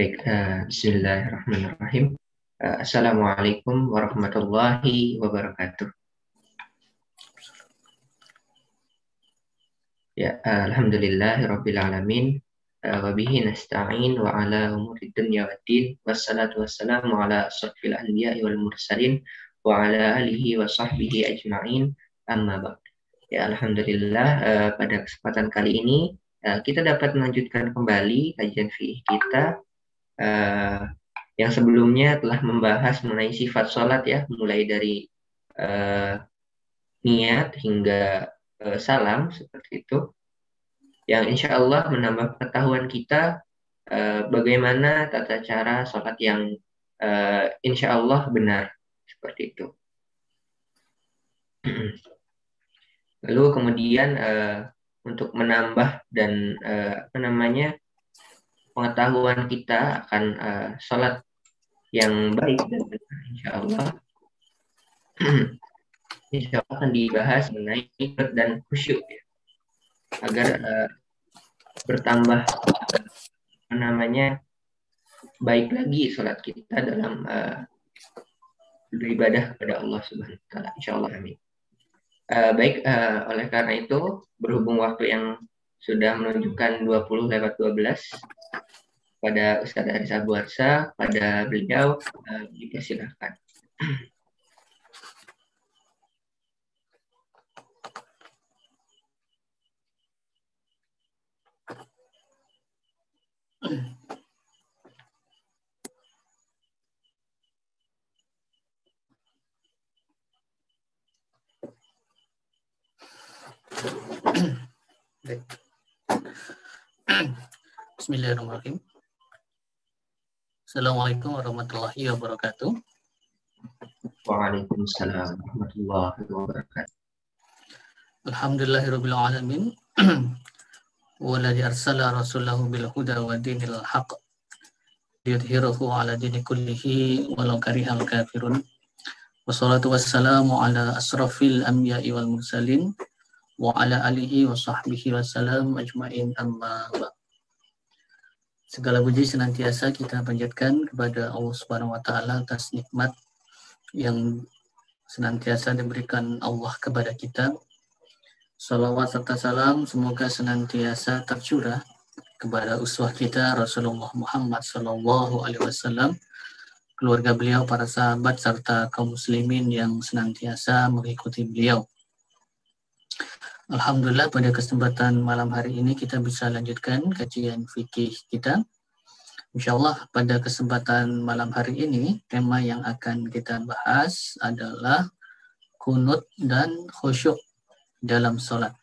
Baik, bismillahirrahmanirrahim. Assalamualaikum warahmatullahi wabarakatuh. Ya, alhamdulillahirabbil alamin. Wa bihi nasta'in wa ala umuri dunya waddin. Wassalatu wassalamu ala asyrafil anbiya'i wal mursalin wa ala alihi wa sahbihi ajma'in. Amma ba'd. Ya, alhamdulillah, pada kesempatan kali ini kita dapat melanjutkan kembali kajian fiqh kita yang sebelumnya telah membahas mengenai sifat sholat ya, mulai dari niat hingga salam seperti itu, yang insya Allah menambah pengetahuan kita bagaimana tata cara sholat yang insya Allah benar seperti itu. Lalu kemudian untuk menambah dan pengetahuan kita akan sholat yang baik dan benar, insya Allah akan dibahas mengenai niat dan khusyuk ya, agar bertambah baik lagi sholat kita dalam beribadah kepada Allah Subhanahu wa Ta'ala, insya Allah, amin. Baik, oleh karena itu berhubung waktu yang sudah menunjukkan 20:12 pada Ustadz Haris Abu Arsa, pada beliau dipersilahkan. Bismillahirrahmanirrahim. Assalamualaikum warahmatullahi wabarakatuh. Waalaikumsalam warahmatullahi wabarakatuh. Alhamdulillahirabbil alamin. Walladzi arsala rasulahu bil huda wa dinil haqq liyudhhirahu 'ala dini kullihi walau karihal kafirun. Wassalatu wassalamu ala asrafil anbiya'i wal mursalin wa ala alihi wa sahbihi wasallam ajma'in, amma ba'd. Segala puji senantiasa kita panjatkan kepada Allah Subhanahu wa Ta'ala atas nikmat yang senantiasa diberikan Allah kepada kita. Salawat serta salam semoga senantiasa tercurah kepada uswah kita Rasulullah Muhammad Sallallahu Alaihi Wasallam, keluarga beliau, para sahabat serta kaum muslimin yang senantiasa mengikuti beliau. Alhamdulillah, pada kesempatan malam hari ini kita bisa lanjutkan kajian fikih kita. Insyaallah pada kesempatan malam hari ini tema yang akan kita bahas adalah kunut dan khusyuk dalam sholat.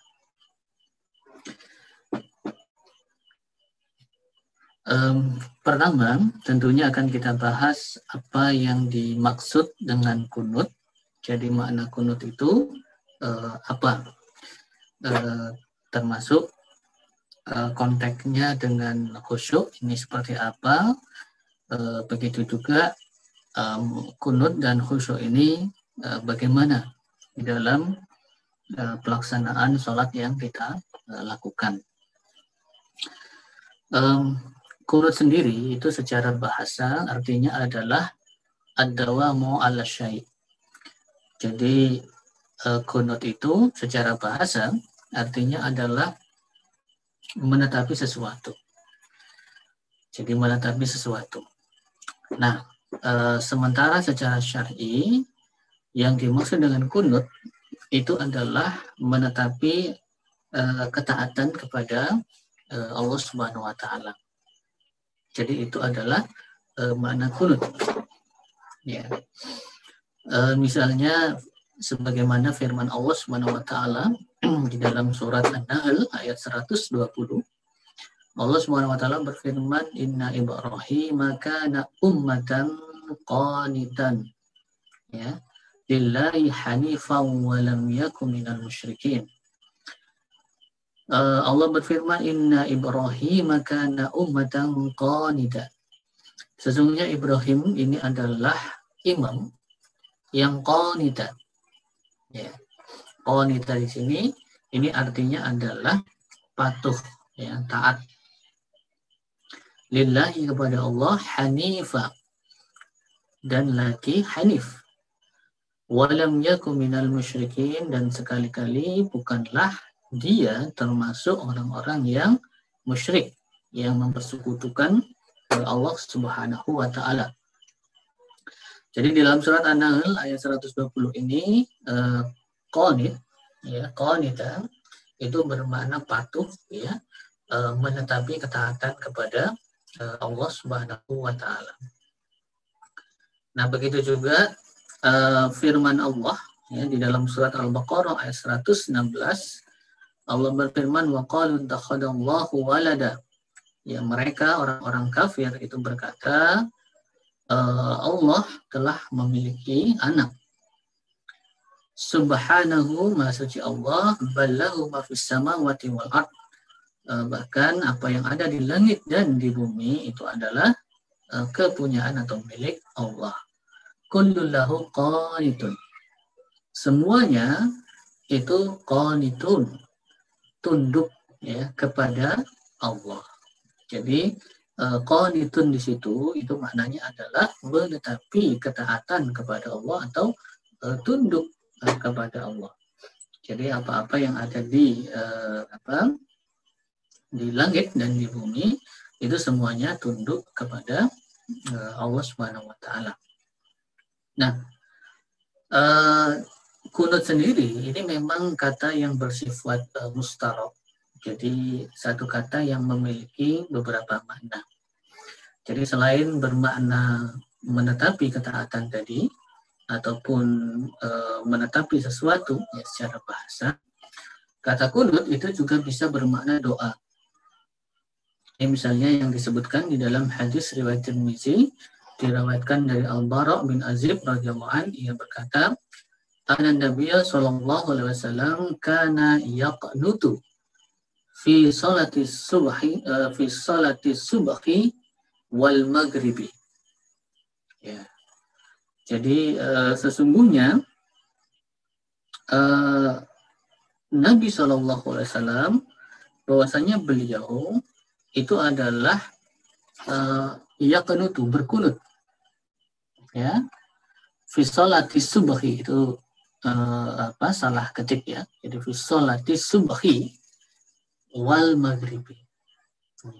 Pertama, tentunya akan kita bahas apa yang dimaksud dengan kunut. Jadi makna kunut itu apa? Termasuk konteksnya dengan khusyuk ini seperti apa. Begitu juga kunut dan khusyuk ini bagaimana di dalam pelaksanaan sholat yang kita lakukan. Kunut sendiri itu secara bahasa artinya adalah ad-dawamu 'ala syai'. Jadi kunut itu secara bahasa artinya adalah menetapi sesuatu. Jadi menetapi sesuatu. Nah, sementara secara syar'i yang dimaksud dengan kunut itu adalah menetapi ketaatan kepada Allah Subhanahu wa Ta'ala. Jadi itu adalah makna kunut. Ya. Misalnya sebagaimana firman Allah Subhanahu wa Ta'ala di dalam surat An-Nahl ayat 120. Allah Subhanahu wa Ta'ala berfirman, "Inna Ibrahim kana ummatan qanitan." Ya. Lillahi hanifan wa lam yakun minal musyrikin. Allah berfirman, "Inna Ibrahim kana ummatan qanita." Sesungguhnya Ibrahim ini adalah imam yang qanita. Ya. Qanita di sini ini artinya adalah patuh, ya, taat. lillahi kepada Allah hanifa dan lagi hanif. Walam yakum minal musyrikin dan sekali-kali bukanlah dia termasuk orang-orang yang musyrik yang mempersekutukan Allah Subhanahu wa taala. Jadi di dalam surat An-Nahl ayat 120 ini qanit ya, qanita itu bermakna patuh ya, menetapi ketaatan kepada Allah Subhanahu wa taala. Nah, begitu juga firman Allah ya, di dalam surat Al-Baqarah ayat 116 Allah berfirman wa qalu takhadallahu walada. Ya, mereka orang-orang kafir itu berkata Allah telah memiliki anak. Subhanahu, maha suci Allah, ballahu ma fis samawati wal ard. Bahkan apa yang ada di langit dan di bumi itu adalah kepunyaan atau milik Allah. Kullun lahu qanitun. Semuanya itu qanitun, tunduk ya kepada Allah. Jadi qanitun di situ itu maknanya adalah menetapi ketaatan kepada Allah atau tunduk kepada Allah. Jadi apa-apa yang ada di di langit dan di bumi itu semuanya tunduk kepada Allah Subhanahu wa taala. Nah, kunut sendiri ini memang kata yang bersifat mustarok. Jadi satu kata yang memiliki beberapa makna. Jadi selain bermakna menetapi ketaatan tadi ataupun menetapi sesuatu ya, secara bahasa, kata kunut itu juga bisa bermakna doa. Ini misalnya yang disebutkan di dalam hadis riwayat Tirmizi, diriwayatkan dari Al-Bara' bin Azib radhiyallahu anhu, ia berkata, "Anna Nabiyya sallallahu alaihi wasallam kana yaqnutu fi salati subhi wal maghribi." Ya. Jadi sesungguhnya Nabi sallallahu alaihi wasallam bahwasanya beliau itu adalah yaqnutu, berkunut. Ya. Fi salati subhi itu salah ketik ya. Jadi fi salati subhi wal maghribi.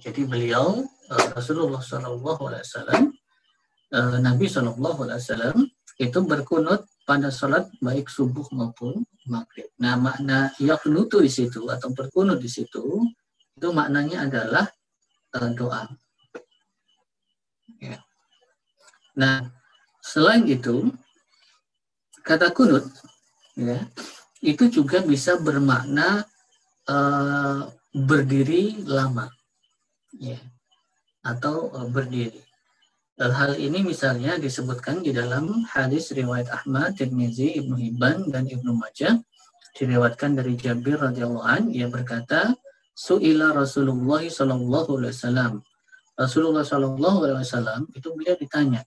Jadi beliau Rasulullah Shallallahu Alaihi Wasallam, Nabi Shallallahu Alaihi Wasallam itu berkunut pada salat baik subuh maupun maghrib. Nah, makna yaqnutu di situ atau berkunut di situ itu maknanya adalah doa. Ya. Nah, selain itu kata kunut ya itu juga bisa bermakna berdiri lama ya, atau berdiri. Hal ini misalnya disebutkan di dalam hadis riwayat Ahmad, Tirmizi, Ibnu Hibban dan Ibnu Majah, diriwayatkan dari Jabir radhiyallahu anhu, ia berkata, "Su'ila Rasulullah sallallahu alaihi wasallam." Rasulullah sallallahu alaihi wasallam itu beliau ditanya,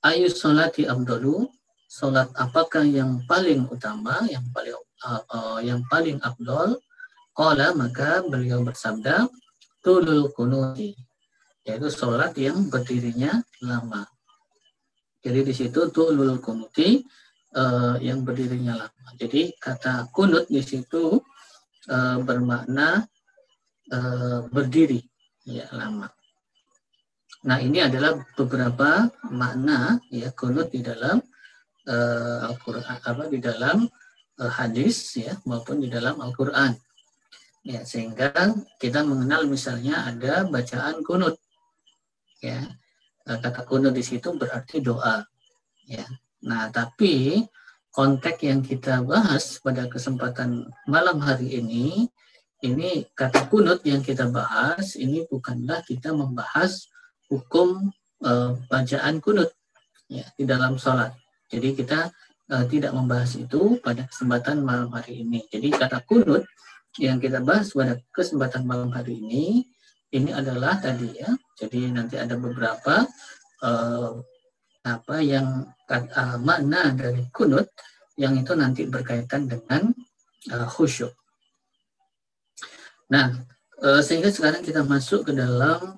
"Ayu sholati afdalu?" Salat apakah yang paling utama, yang paling afdal? Qala, maka beliau bersabda, tulul kunuti, yaitu salat yang berdirinya lama. Jadi di situ tulul kunuti yang berdirinya lama. Jadi kata kunut di situ bermakna berdiri ya lama. Nah, ini adalah beberapa makna ya kunut di dalam Al-Qur'an, di dalam hadis ya maupun di dalam Al-Qur'an. Ya, sehingga kita mengenal misalnya ada bacaan kunut. Ya. Kata kunut di situ berarti doa. Ya. Nah, tapi konteks yang kita bahas pada kesempatan malam hari ini kata kunut yang kita bahas ini bukanlah kita membahas hukum bacaan kunut ya di dalam sholat. Jadi kita tidak membahas itu pada kesempatan malam hari ini. Jadi kata kunut yang kita bahas pada kesempatan malam hari ini adalah tadi ya. Jadi nanti ada beberapa makna dari kunut yang itu nanti berkaitan dengan khusyuk. Nah, sehingga sekarang kita masuk ke dalam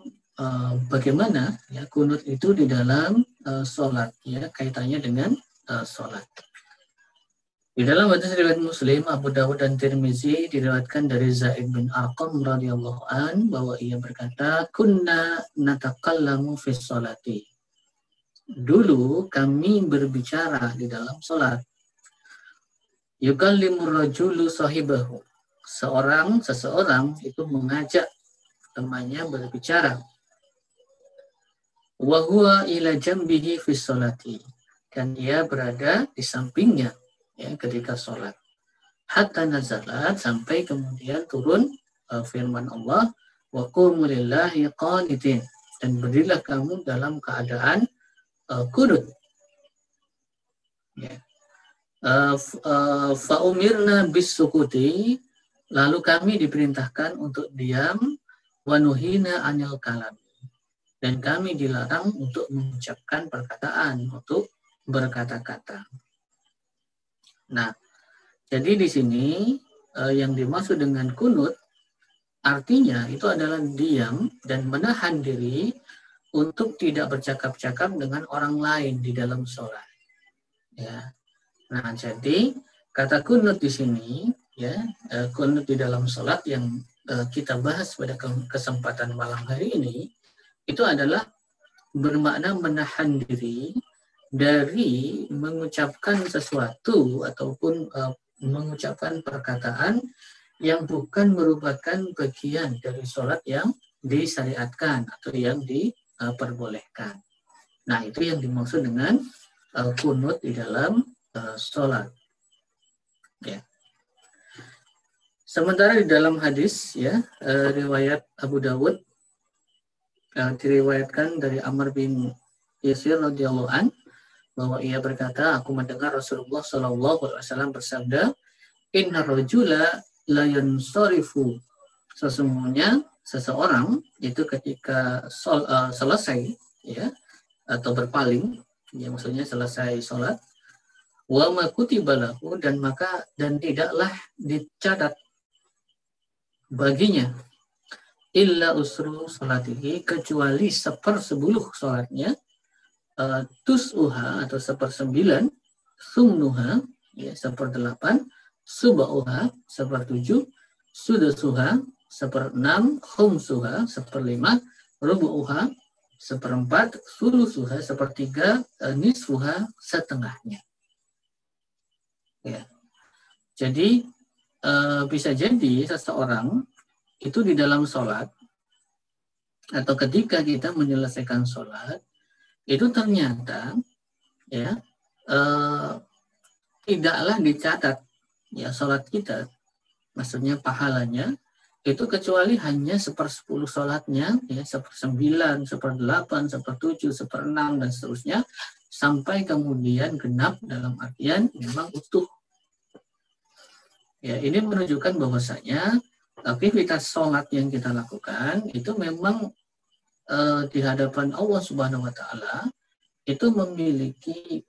bagaimana ya kunut itu di dalam sholat, ya kaitannya dengan sholat. Di dalam hadis riwayat Muslim, Abu Dawud dan Tirmizi diriwayatkan dari Zaid bin Arqam radhiyallahu an bahwa ia berkata, "Kunna natakallamu fi sholati." Dulu kami berbicara di dalam sholat. Yukallimur rajulu sahibahu. Seseorang itu mengajak temannya berbicara. Wa huwa ila jambihi fi sholati. Dan dia berada di sampingnya ya ketika sholat. Hatta nazalat, sampai kemudian turun firman Allah, wa qumu lillahi qanitin, dan berdirilah kamu dalam keadaan kunut. Ya. Fa umirna bis sukuti, lalu kami diperintahkan untuk diam, wa nuhina anil kalam, dan kami dilarang untuk mengucapkan perkataan, untuk berkata-kata. Nah, jadi di sini yang dimaksud dengan kunut artinya itu adalah diam dan menahan diri untuk tidak bercakap-cakap dengan orang lain di dalam sholat. Ya. Nah, jadi kata kunut di sini, ya kunut di dalam sholat yang kita bahas pada kesempatan malam hari ini, itu adalah bermakna menahan diri dari mengucapkan sesuatu ataupun mengucapkan perkataan yang bukan merupakan bagian dari sholat yang disyariatkan atau yang diperbolehkan. Nah, itu yang dimaksud dengan kunut di dalam sholat. Ya. Sementara di dalam hadis, ya riwayat Abu Dawud diriwayatkan dari Amr bin Yasir radhiyallahu an, bahwa ia berkata, aku mendengar Rasulullah Shallallahu Alaihi Wasallam bersabda, Inna rajula la yansarifu, sesungguhnya seseorang itu ketika selesai, ya atau berpaling, ya maksudnya selesai sholat, wa ma kutiba lahu, dan tidaklah dicatat baginya illa usru salatihi, kecuali 1/10 sholatnya, tus'uha atau 1/9, sumnuha ya 1/8, suba'uha 1/7, sudasuha 1/6, khumsuha 1/5, rubu'uha 1/4, sulusuha 1/3, nisfuha setengahnya. Ya. Jadi bisa jadi seseorang itu di dalam sholat atau ketika kita menyelesaikan sholat itu ternyata ya tidaklah dicatat ya sholat kita, maksudnya pahalanya itu kecuali hanya 1/10 sholatnya, ya 1/9, 1/8, 1/7, 1/6 dan seterusnya, sampai kemudian genap dalam artian memang utuh. Ya, ini menunjukkan bahwasanya aktivitas sholat yang kita lakukan itu memang di hadapan Allah Subhanahu wa Ta'ala itu memiliki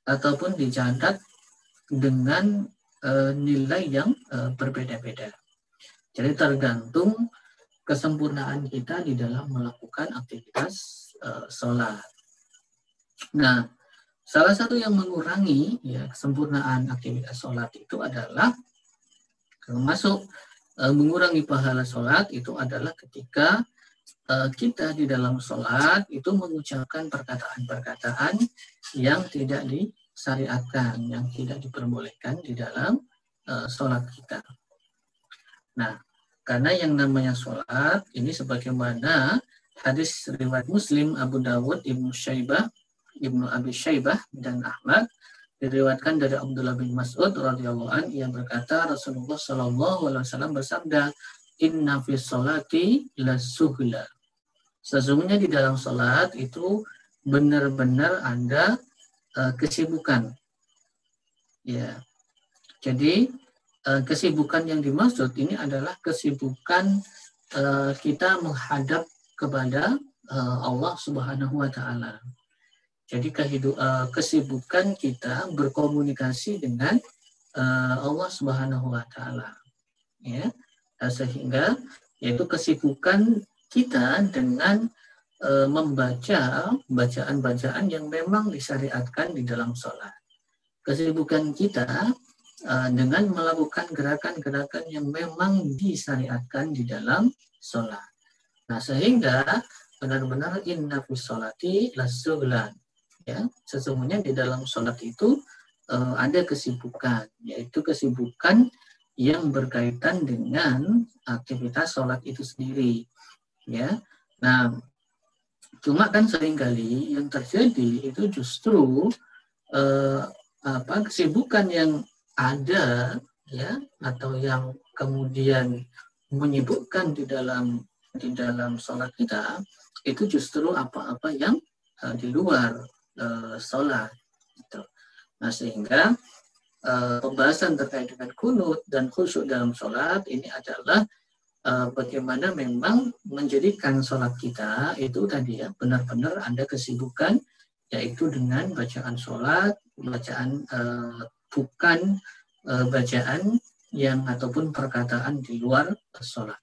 ataupun dicatat dengan nilai yang berbeda-beda. Jadi tergantung kesempurnaan kita di dalam melakukan aktivitas sholat. Nah, salah satu yang mengurangi ya kesempurnaan aktivitas sholat itu adalah, termasuk mengurangi pahala sholat itu adalah ketika kita di dalam sholat itu mengucapkan perkataan-perkataan yang tidak disyariatkan, yang tidak diperbolehkan di dalam sholat kita. Nah, karena yang namanya sholat ini sebagaimana hadis riwayat Muslim, Abu Dawud, Ibnu Abi Syaibah dan Ahmad diriwayatkan dari Abdullah bin Mas'ud radhiyallahu anhu yang berkata, Rasulullah Shallallahu Alaihi Wasallam bersabda, Inna fi sholati la suhla. Sesungguhnya di dalam sholat itu benar-benar ada kesibukan. Ya, jadi kesibukan yang dimaksud ini adalah kesibukan kita menghadap kepada Allah Subhanahu wa Ta'ala. Jadi kesibukan kita berkomunikasi dengan Allah Subhanahu wa Ta'ala. Ya, sehingga yaitu kesibukan kita dengan membaca bacaan-bacaan yang memang disyariatkan di dalam sholat. Kesibukan kita dengan melakukan gerakan-gerakan yang memang disyariatkan di dalam sholat. Nah, sehingga benar-benar inna fi sholati lasughlan. Ya, sesungguhnya di dalam sholat itu ada kesibukan, yaitu kesibukan yang berkaitan dengan aktivitas sholat itu sendiri. Ya, nah, cuma kan seringkali yang terjadi itu justru kesibukan yang ada, ya, atau yang kemudian menyibukkan di dalam sholat kita itu justru apa-apa yang di luar sholat. Gitu. Nah, sehingga pembahasan terkait dengan kunut dan khusyuk dalam sholat ini adalah bagaimana memang menjadikan sholat kita itu tadi ya benar-benar ada kesibukan, yaitu dengan bacaan sholat, bacaan bukan bacaan yang ataupun perkataan di luar sholat.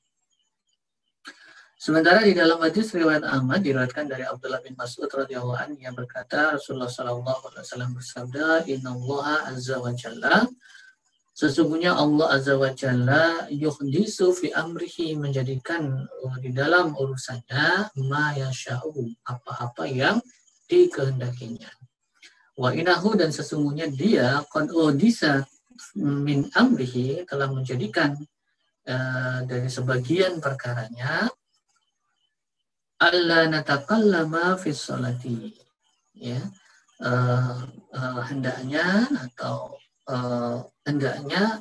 Sementara di dalam hadis riwayat Ahmad diriwayatkan dari Abdullah bin Mas'ud radhiyallahu anhu yang berkata, Rasulullah sallallahu alaihi wasallam bersabda, "Innallaha azza wa jalla, sesungguhnya Allah azza wa jalla yuhdisu fi amrihi, menjadikan di dalam urusannya ma yasha'u, apa-apa yang dikehendakinya. Wa inahu, dan sesungguhnya dia qad udisa min amrihi, telah menjadikan dari sebagian perkaranya alla natakallama fi sholati, ya, hendaknya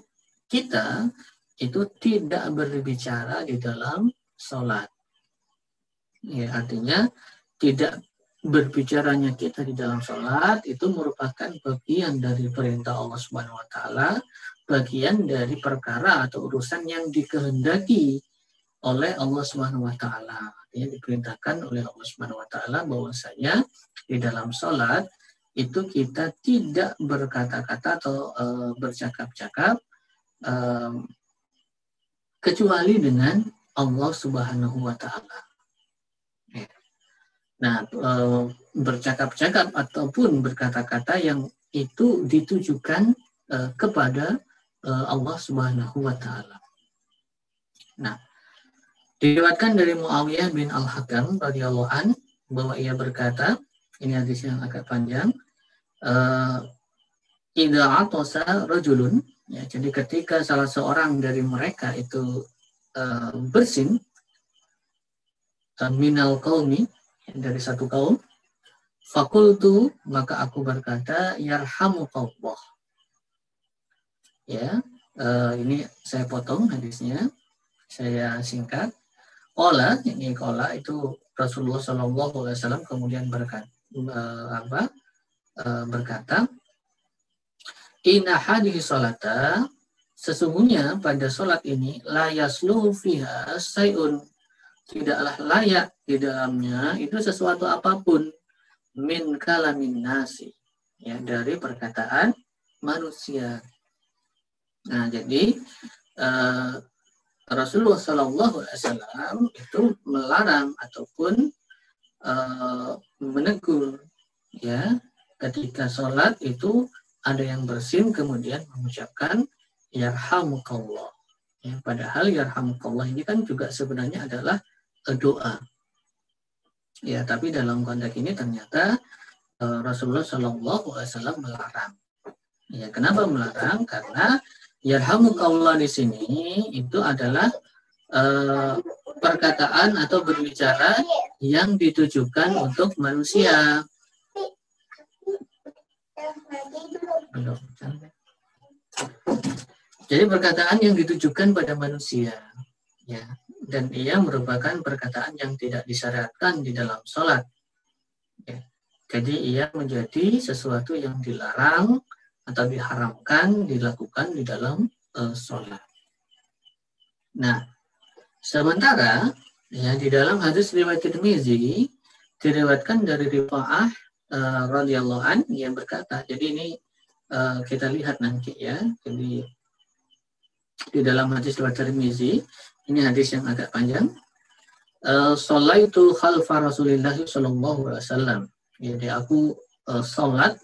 kita itu tidak berbicara di dalam sholat. Ya, artinya tidak berbicaranya kita di dalam sholat itu merupakan bagian dari perintah Allah Subhanahu wa taala, bagian dari perkara atau urusan yang dikehendaki oleh Allah Subhanahu wa taala. Ya, diperintahkan oleh Allah Subhanahu wa taala bahwasanya di dalam sholat itu kita tidak berkata-kata atau bercakap-cakap kecuali dengan Allah Subhanahu wa taala. Nah, bercakap-cakap ataupun berkata-kata yang itu ditujukan kepada Allah Subhanahu wa taala. Nah, diriwayatkan dari Muawiyah bin Al-Hakam radhiyallahu an bahwa ia berkata, ini hadis yang agak panjang, idza atasa rajulun, ya, jadi ketika salah seorang dari mereka itu bersin minal qaumi, dari satu kaum, fakultu, maka aku berkata, yarhamukallah. Ya, ini saya potong hadisnya, saya singkat. Qala, ini qala itu Rasulullah Shallallahu Alaihi Wasallam kemudian berkata, inna hadhihi sholata, sesungguhnya pada sholat ini la yasluhu fiha sayun, tidaklah layak di dalamnya itu sesuatu apapun min kalamin nasi, ya, dari perkataan manusia. Nah, jadi Rasulullah Shallallahu Alaihi Wasallam itu melarang ataupun menegur, ya, ketika sholat itu ada yang bersin kemudian mengucapkan yarhamukallah. Ya, padahal yarhamukallah ini kan juga sebenarnya adalah doa. Ya, tapi dalam konteks ini ternyata Rasulullah Shallallahu Alaihi Wasallam melarang. Ya, kenapa melarang? Karena yarhamukallah di sini itu adalah perkataan atau berbicara yang ditujukan untuk manusia. Jadi perkataan yang ditujukan pada manusia, ya, dan ia merupakan perkataan yang tidak disyariatkan di dalam sholat. Ya. Jadi ia menjadi sesuatu yang dilarang atau diharamkan dilakukan di dalam sholat. Nah, sementara ya di dalam hadis riwayat Tirmizi diriwayatkan dari Rifa'ah radhiyallahu an yang berkata, jadi ini kita lihat nanti ya, jadi di dalam hadis riwayat Tirmizi ini hadis yang agak panjang. Sholaitu khalfa Rasulillah sallallahu alaihi wasallam. Jadi aku salat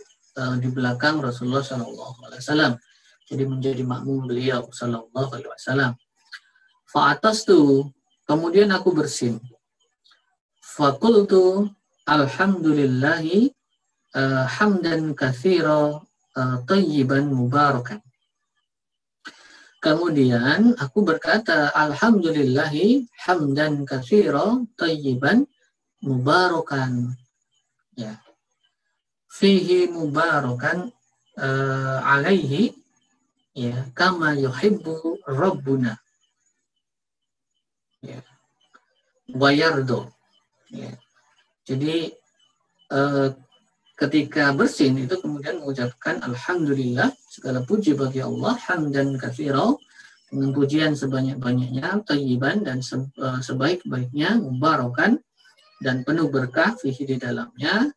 di belakang Rasulullah sallallahu alaihi wasallam. Jadi menjadi makmum beliau sallallahu alaihi wasallam. Fa'atastu, kemudian aku bersin. Faqultu alhamdulillahi hamdan katsira tayyiban mubarakan. Kemudian aku berkata, alhamdulillahi hamdan katsira tayyiban mubarakan. Ya. Fihi mubarakan alaihi, ya, kama yuhibbu rabbuna. Ya. Wa yardo. Ya. Jadi ketika bersin itu kemudian mengucapkan alhamdulillah, segala puji bagi Allah, hamdan katsira, dengan pujian sebanyak-banyaknya, thayyiban, dan sebaik-baiknya, mubarakan, dan penuh berkah, fihi, di dalamnya,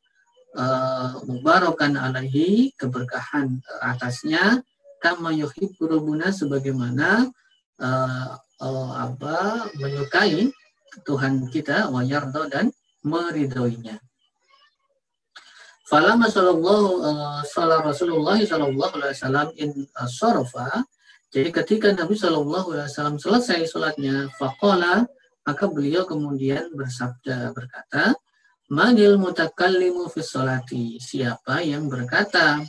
mubarakan alaihi, keberkahan atasnya, kama yuhibbu rabbuna, sebagaimana menyukai Tuhan kita, wa yarda, dan meridhoinya. Falamma sallallahu Rasulullah sallallahu alaihi wasallam in sarafa, jadi ketika Nabi sallallahu alaihi wasallam selesai salatnya, faqala, maka beliau kemudian bersabda, berkata, manil mutakallimu fi sholati, siapa yang berkata,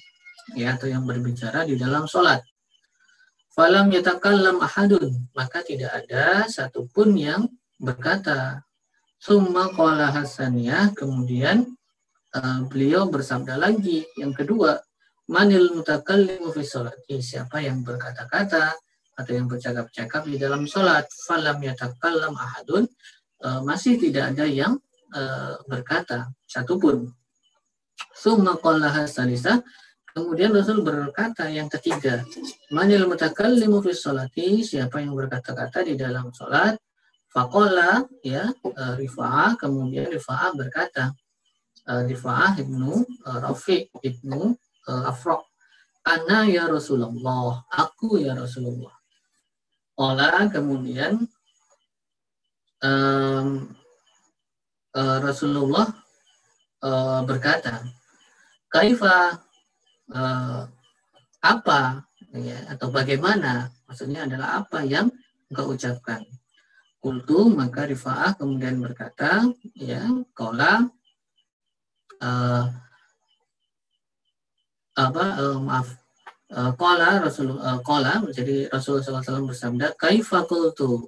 ya, atau yang berbicara di dalam salat. Falam yatakallam ahadun, maka tidak ada satupun yang berkata. Summa qala hasaniyah, kemudian beliau bersabda lagi yang kedua, manil mutakallimu fi sholati, siapa yang berkata-kata atau yang bercakap-cakap di dalam salat. Falam yatakallam ahadun, masih tidak ada yang berkata satupun. Summa qala hasalisah, kemudian Rasul berkata yang ketiga, manil mutakallimu fi sholati, siapa yang berkata-kata di dalam salat. Faqala, ya, Rifa'ah, kemudian Rifa'ah berkata, Rifa'ah ibnu Rafiq ibnu Afra, ana ya Rasulullah, aku ya Rasulullah. Qala, kemudian Rasulullah berkata, kaifa, apa, ya, atau bagaimana, maksudnya adalah apa yang engkau ucapkan. Qultu, maka Rifa'ah kemudian berkata, ya, qala, qala Rasulullah, qala, jadi Rasulullah SAW bersabda, kaifa qultu,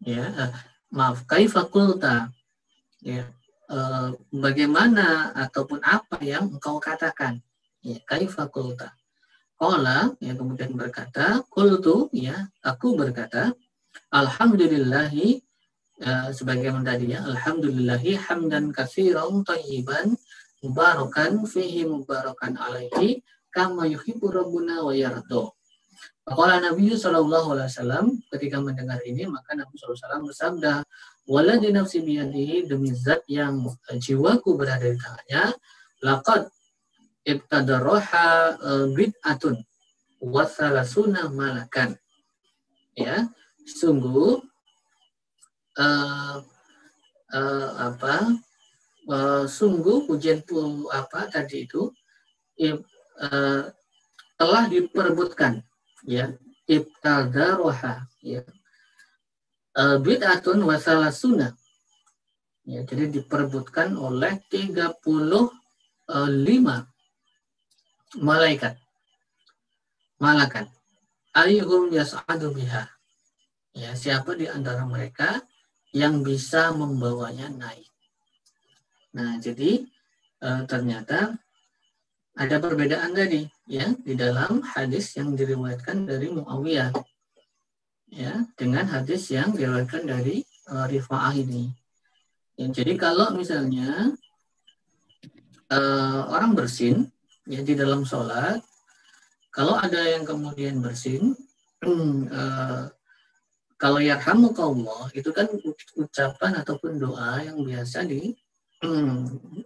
ya, kaifa qulta, ya, bagaimana ataupun apa yang engkau katakan, ya, kaifa qulta. Qala, ya, kemudian berkata, qultu, ya, aku berkata, alhamdulillahi, sebagaimana tadinya, alhamdulillahi hamdan katsiran thayyiban mubarakan fihi mubarakan alaihi kama yuhibbu rabbuna wa yarda. Qala Nabi sallallahu alaihi wasallam, ketika mendengar ini maka Nabi sallallahu alaihi wasallam bersabda, waladzi nafsi biyadihi, demi zat yang jiwaku berada di tangannya, laqad ibtadaraha bid'atun wa salasuna malakan. Ya, sungguh sungguh pujian tadi itu telah diperebutkan, ya, ibtadaroha, ya, bid'atun wa salasuna, ya, jadi diperebutkan oleh 35 malakan. Ayyuhum yas'adu biha, ya, siapa di antara mereka yang bisa membawanya naik. Nah, jadi ternyata ada perbedaan tadi, ya, di dalam hadis yang diriwayatkan dari Muawiyah, ya, dengan hadis yang diriwayatkan dari Rifa'ah ini. Ya, jadi kalau misalnya orang bersin, ya, di dalam sholat, kalau ada yang kemudian bersin, kalau yarhamukallah itu kan ucapan ataupun doa yang biasa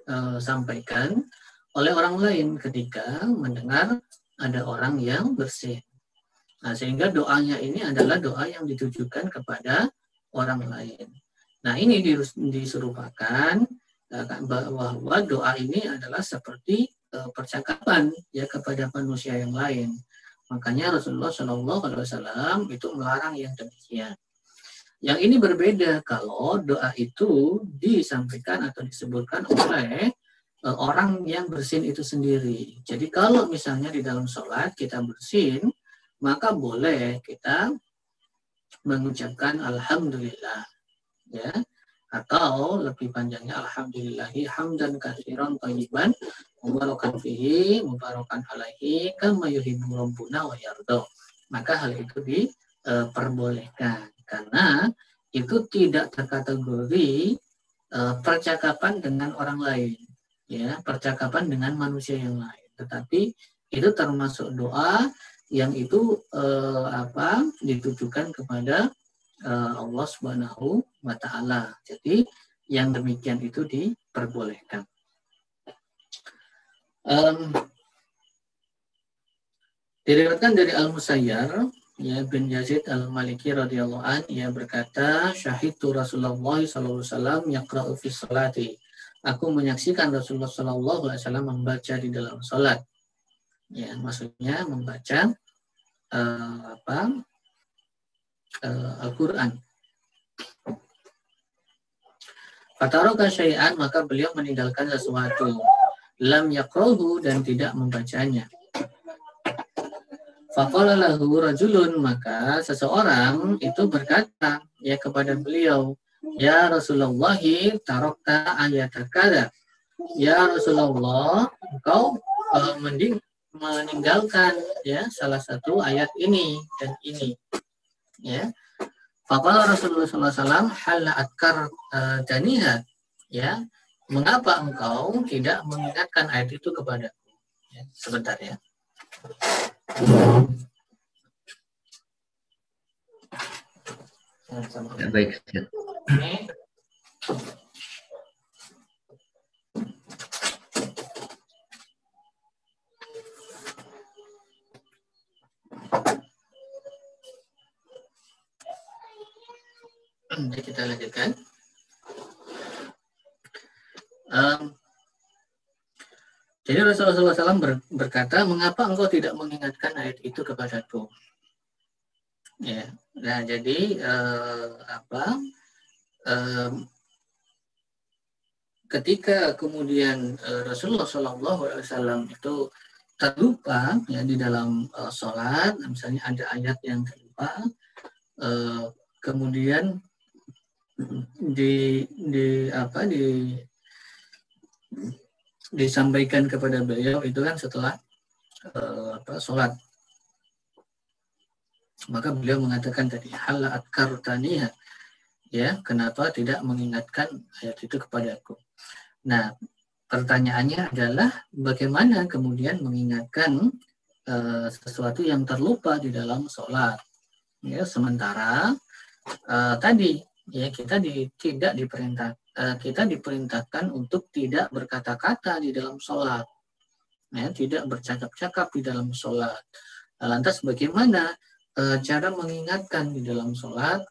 disampaikan oleh orang lain ketika mendengar ada orang yang bersin. Nah, sehingga doanya ini adalah doa yang ditujukan kepada orang lain. Nah, ini diserupakan bahwa doa ini adalah seperti percakapan ya kepada manusia yang lain. Makanya Rasulullah Shallallahu Alaihi Wasallam itu melarang yang demikian. Yang ini berbeda kalau doa itu disampaikan atau disebutkan oleh orang yang bersin itu sendiri. Jadi kalau misalnya di dalam sholat kita bersin, maka boleh kita mengucapkan alhamdulillah, ya, atau lebih panjangnya alhamdulillahi hamdan katsiran thayyiban mubarakan fihi mubarakan alaihi kama yuhibbu rabbuna wa yarda. Maka hal itu diperbolehkan karena itu tidak terkategori percakapan dengan orang lain, ya, percakapan dengan manusia yang lain, tetapi itu termasuk doa yang itu ditujukan kepada Allah Subhanahu wa Ta'ala. Jadi yang demikian itu diperbolehkan. Diriwayatkan dari Al-Musayyar ya bin Yazid Al-Maliki radhiyallahu an, ia berkata, syahidtu Rasulullah sallallahu alaihi wasallam yaqra'u fi sholati. Aku menyaksikan Rasulullah sallallahu alaihi wasallam membaca di dalam salat. Ya, maksudnya membaca Al-Qur'an. Fataraka syai'an, maka beliau meninggalkan sesuatu. Lam yaqra'uhu, dan tidak membacanya. Faqala lahu rajulun, maka seseorang itu berkata ya kepada beliau, ya Rasulullah tarakta ayataka. Ya Rasulullah, engkau meninggalkan ya salah satu ayat ini dan ini. Ya. Faqala Rasulullah sallallahu alaihi wasallam hal atkar daniha. Ya. Mengapa engkau tidak mengingatkan ayat itu kepadaku? Ya, sebentar ya. Ya, baik, Ustaz. Kita lanjutkan. Jadi Rasulullah SAW berkata, mengapa engkau tidak mengingatkan ayat itu kepadaku? Ya, nah jadi ketika kemudian Rasulullah SAW itu terlupa ya di dalam sholat, misalnya ada ayat yang terlupa, kemudian disampaikan kepada beliau itu kan setelah sholat. Maka beliau mengatakan tadi hal atkartaniha, ya, kenapa tidak mengingatkan ayat itu kepadaku. Nah, pertanyaannya adalah bagaimana kemudian mengingatkan sesuatu yang terlupa di dalam sholat. Ya, sementara tadi ya kita diperintahkan untuk tidak berkata-kata di dalam sholat, ya, tidak bercakap-cakap di dalam sholat. Lantas bagaimana cara mengingatkan di dalam sholat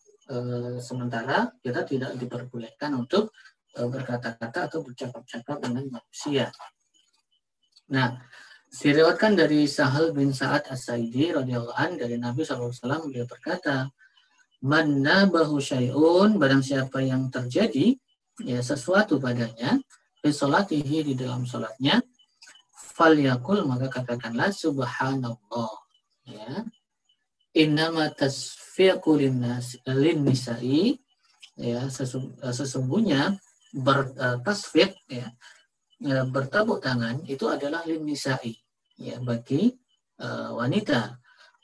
sementara kita tidak diperbolehkan untuk berkata-kata atau bercakap-cakap dengan manusia? Nah, diriwayatkan dari Sahal bin Sa'ad As-Sa'idi radhiyallahu anhu dari Nabi SAW, beliau berkata, man nabahu syai'un, barang siapa yang terjadi ya sesuatu padanya fi sholatihi, di dalam sholatnya, falyakul, maka katakanlah subhanallah, ya, innama tasfiqu lin-nisa'i, ya, sesungguhnya bertasfiq, ya, bertepuk tangan itu adalah lin-nisa'i, ya, bagi wanita,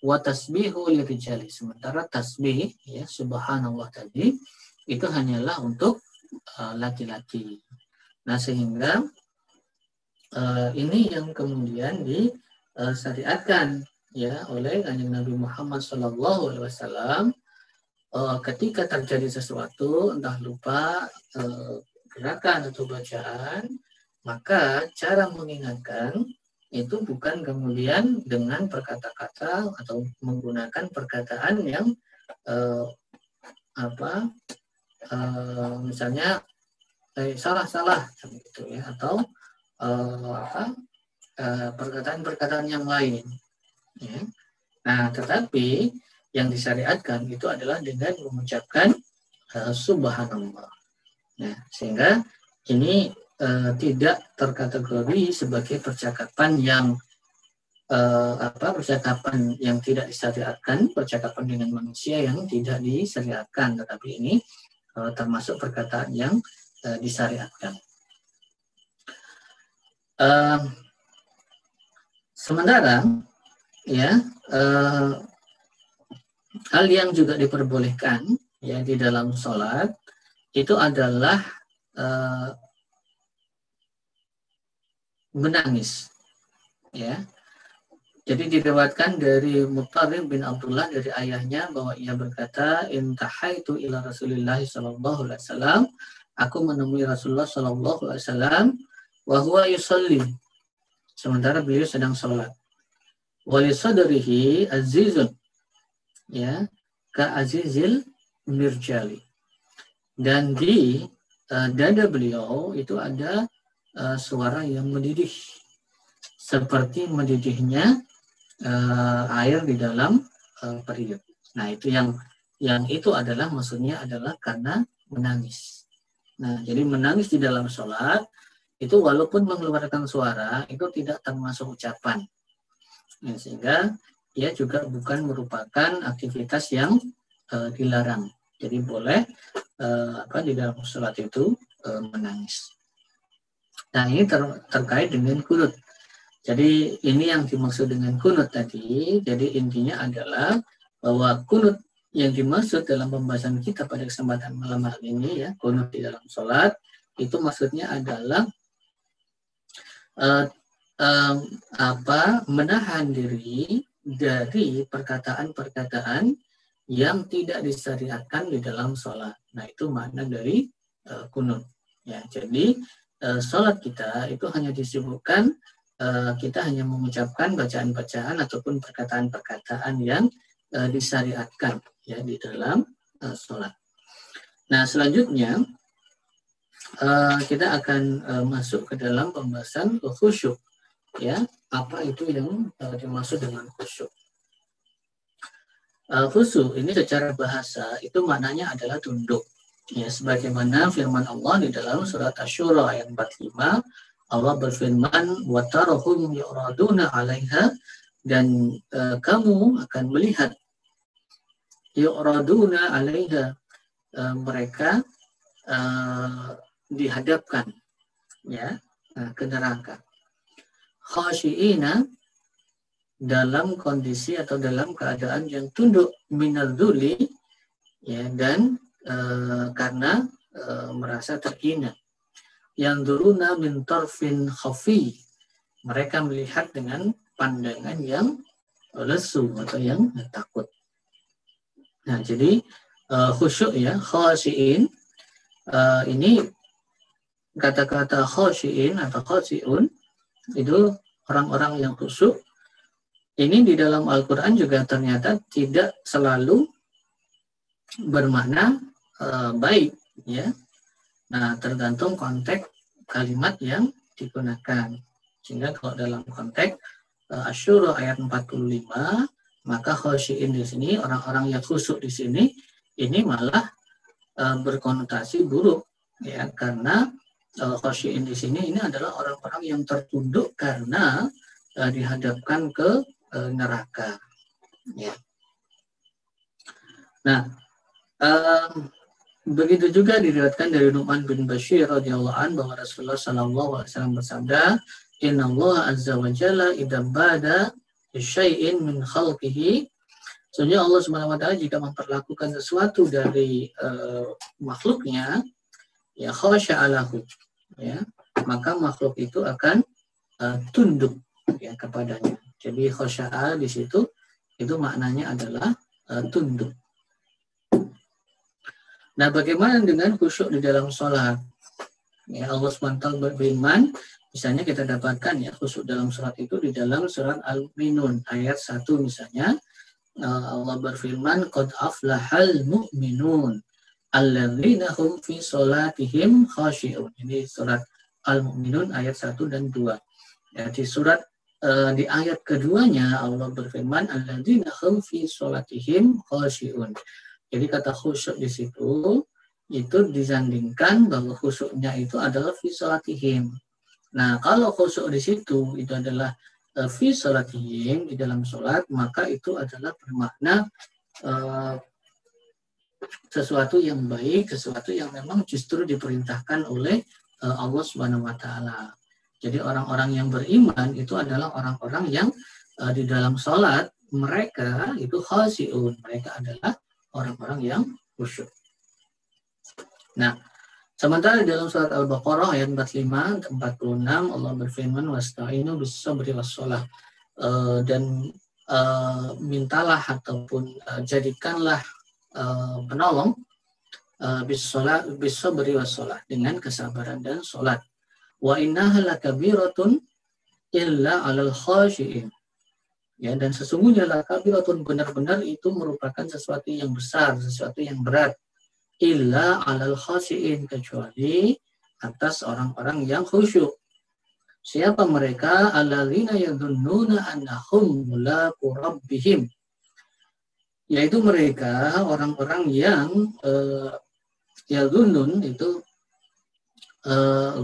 wa tasbihu lirijali, sementara tasbih ya subhanallah tadi itu hanyalah untuk laki-laki. Nah, sehingga ini yang kemudian disyariatkan ya oleh Kanjeng Nabi Muhammad SAW ketika terjadi sesuatu, entah lupa gerakan atau bacaan, maka cara mengingatkan itu bukan kemudian dengan berkata-kata atau menggunakan perkataan yang misalnya salah gitu ya, atau perkataan-perkataan yang lain. Ya. Nah, tetapi yang disyariatkan itu adalah dengan mengucapkan subhanallah. Nah, sehingga ini tidak terkategori sebagai percakapan yang percakapan yang tidak disyariatkan, percakapan dengan manusia yang tidak disyariatkan, tetapi ini termasuk perkataan yang disyariatkan. Sementara ya hal yang juga diperbolehkan ya di dalam sholat itu adalah menangis, ya. Jadi diriwayatkan dari Muttarib bin Abdullah dari ayahnya bahwa ia berkata, "Intahaitu ila Rasulillah sallallahu alaihi wasallam." Aku menemui Rasulullah sallallahu alaihi wasallam wa huwa yusalli. Sementara beliau sedang salat. Wa li sadrihi azizun. Ya, ka azizil mirjali. Dan di dada beliau itu ada suara yang mendidih seperti mendidihnya air di dalam periuk. Nah, itu yang itu adalah maksudnya adalah karena menangis. Nah, jadi menangis di dalam sholat itu walaupun mengeluarkan suara itu tidak termasuk ucapan. Nah, sehingga ia juga bukan merupakan aktivitas yang dilarang. Jadi boleh di dalam sholat itu menangis. Nah, ini terkait dengan kunut. Jadi ini yang dimaksud dengan kunut tadi. Jadi intinya adalah bahwa kunut yang dimaksud dalam pembahasan kita pada kesempatan malam hari ini ya, kunut di dalam sholat itu maksudnya adalah menahan diri dari perkataan-perkataan yang tidak disyariatkan di dalam sholat. Nah, itu makna dari kunut. Ya, jadi sholat kita itu hanya disibukkan kita hanya mengucapkan bacaan-bacaan ataupun perkataan-perkataan yang disyariatkan ya di dalam sholat. Nah, selanjutnya kita akan masuk ke dalam pembahasan khusyuk. Ya, apa itu yang dimaksud dengan khusyuk? Khusyuk ini secara bahasa itu maknanya adalah tunduk. Ya, sebagaimana firman Allah di dalam surat Asy-Syura ayat 45, Allah berfirman, "Wa tarahum yu'raduna 'alaiha," dan kamu akan melihat yu'raduna 'alaiha, mereka dihadapkan ya ke neraka. Khashi'ina, dalam kondisi atau dalam keadaan yang tunduk, minadzuli ya, dan karena merasa terhina. Yang duruna min tarfin khafi, mereka melihat dengan pandangan yang lesu atau yang takut. Nah, jadi khusyuk ya, khashi'in, ini kata-kata khashi'in atau khashi'un itu orang-orang yang khusyuk. Ini di dalam Al-Quran juga ternyata tidak selalu bermakna baik ya. Nah, tergantung konteks kalimat yang digunakan. Sehingga kalau dalam konteks Asy-Syura ayat 45, maka khasyi'in di sini, orang-orang yang khusyuk di sini, ini malah berkonotasi buruk ya, karena khasyi'in di sini ini adalah orang-orang yang tertunduk karena dihadapkan ke neraka. Ya. Nah, begitu juga diriwayatkan dari Nu'man bin Bashir radhiyallahu anhu bahwa Rasulullah sallallahu alaihi wasallam bersabda, "Inna Allah azza wa jalla idza bada syai'in min khalqihi." Sebenarnya Allah Subhanahu wa taala jika memperlakukan sesuatu dari makhluknya, ya khasya'alahu, ya, maka makhluk itu akan tunduk ya kepadanya. Jadi khasya'a di situ itu maknanya adalah tunduk. Nah, bagaimana dengan khusyuk di dalam sholat? Ya, Allah SWT berfirman, misalnya kita dapatkan ya khusyuk dalam sholat itu di dalam surat Al-Mu'minun ayat 1 misalnya, Allah berfirman, "Qad aflahal mu'minun." alladzina hum fi sholatihim khashi'un. Ini surat Al-Mu'minun ayat 1 dan 2. Ya, di surat di ayat keduanya Allah berfirman alladzina hum fi sholatihim khashi'un. Jadi kata khusyuk di situ itu disandingkan bahwa khusyuknya itu adalah fi sholatihim. Nah, kalau khusyuk di situ itu adalah fi sholatihim, di dalam sholat, maka itu adalah bermakna sesuatu yang baik, sesuatu yang memang justru diperintahkan oleh Allah Subhanahu wa taala. Jadi orang-orang yang beriman itu adalah orang-orang yang di dalam sholat mereka itu khashi'un, mereka adalah orang-orang yang khusyuk. Nah, sementara di dalam surat Al-Baqarah ayat 45 46 Allah berfirman wasta'inu bis-sabri was-shalah, dan mintalah ataupun jadikanlah penolong bis-sabri was-shalah, dengan kesabaran dan sholat. Wa innaha lakabiratun illa 'alal khashi'in. Ya, dan sesungguhnya lakabiratun benar-benar itu merupakan sesuatu yang besar, sesuatu yang berat. Illa 'alal khashi'in, kecuali atas orang-orang yang khusyuk. Siapa mereka? Alladzina yadhunnuna annahum mulaqu rabbihim. Yaitu mereka orang-orang yang yadhunnun itu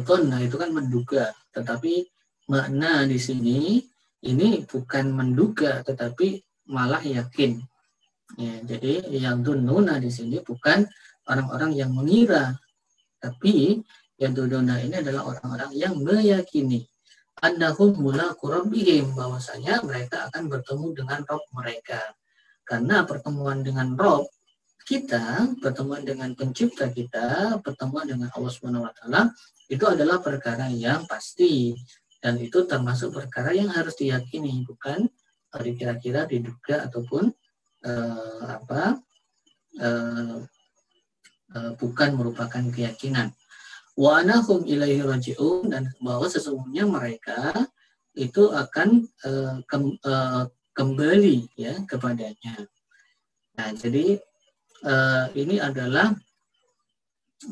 dhanna itu kan menduga, tetapi makna di sini ini bukan menduga tetapi malah yakin. Ya, jadi yang yadhunnuna di sini bukan orang-orang yang mengira, tapi yang yadhunnuna ini adalah orang-orang yang meyakini annahum mulaqu rabbihim, bahwasanya mereka akan bertemu dengan Rabb mereka. Karena pertemuan dengan Rabb kita, pertemuan dengan pencipta kita, pertemuan dengan Allah Subhanahu wa taala itu adalah perkara yang pasti, dan itu termasuk perkara yang harus diyakini, bukan dikira-kira, diduga ataupun bukan merupakan keyakinan. Wa anahum ilaihi raji'un, dan bahwa sesungguhnya mereka itu akan kembali ya kepadanya. Nah, jadi ini adalah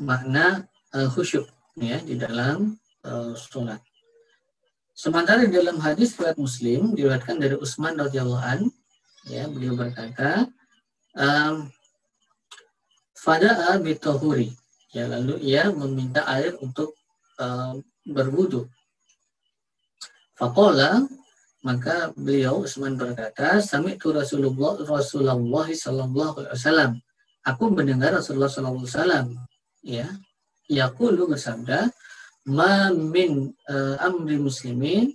makna khusyuk ya di dalam sholat. Sementara di dalam hadis riwayat Muslim diriwayatkan dari Utsman radhiyallahu an, ya, beliau berkata, fada'a bitahuri, ya, lalu ia meminta air untuk berwudu. Faqala, maka beliau Utsman berkata, sami'tu Rasulullah sallallahu alaihi wasallam, aku mendengar Rasulullah sallallahu alaihi wasallam ya yaqulu, bersabda, ma min amri muslimin,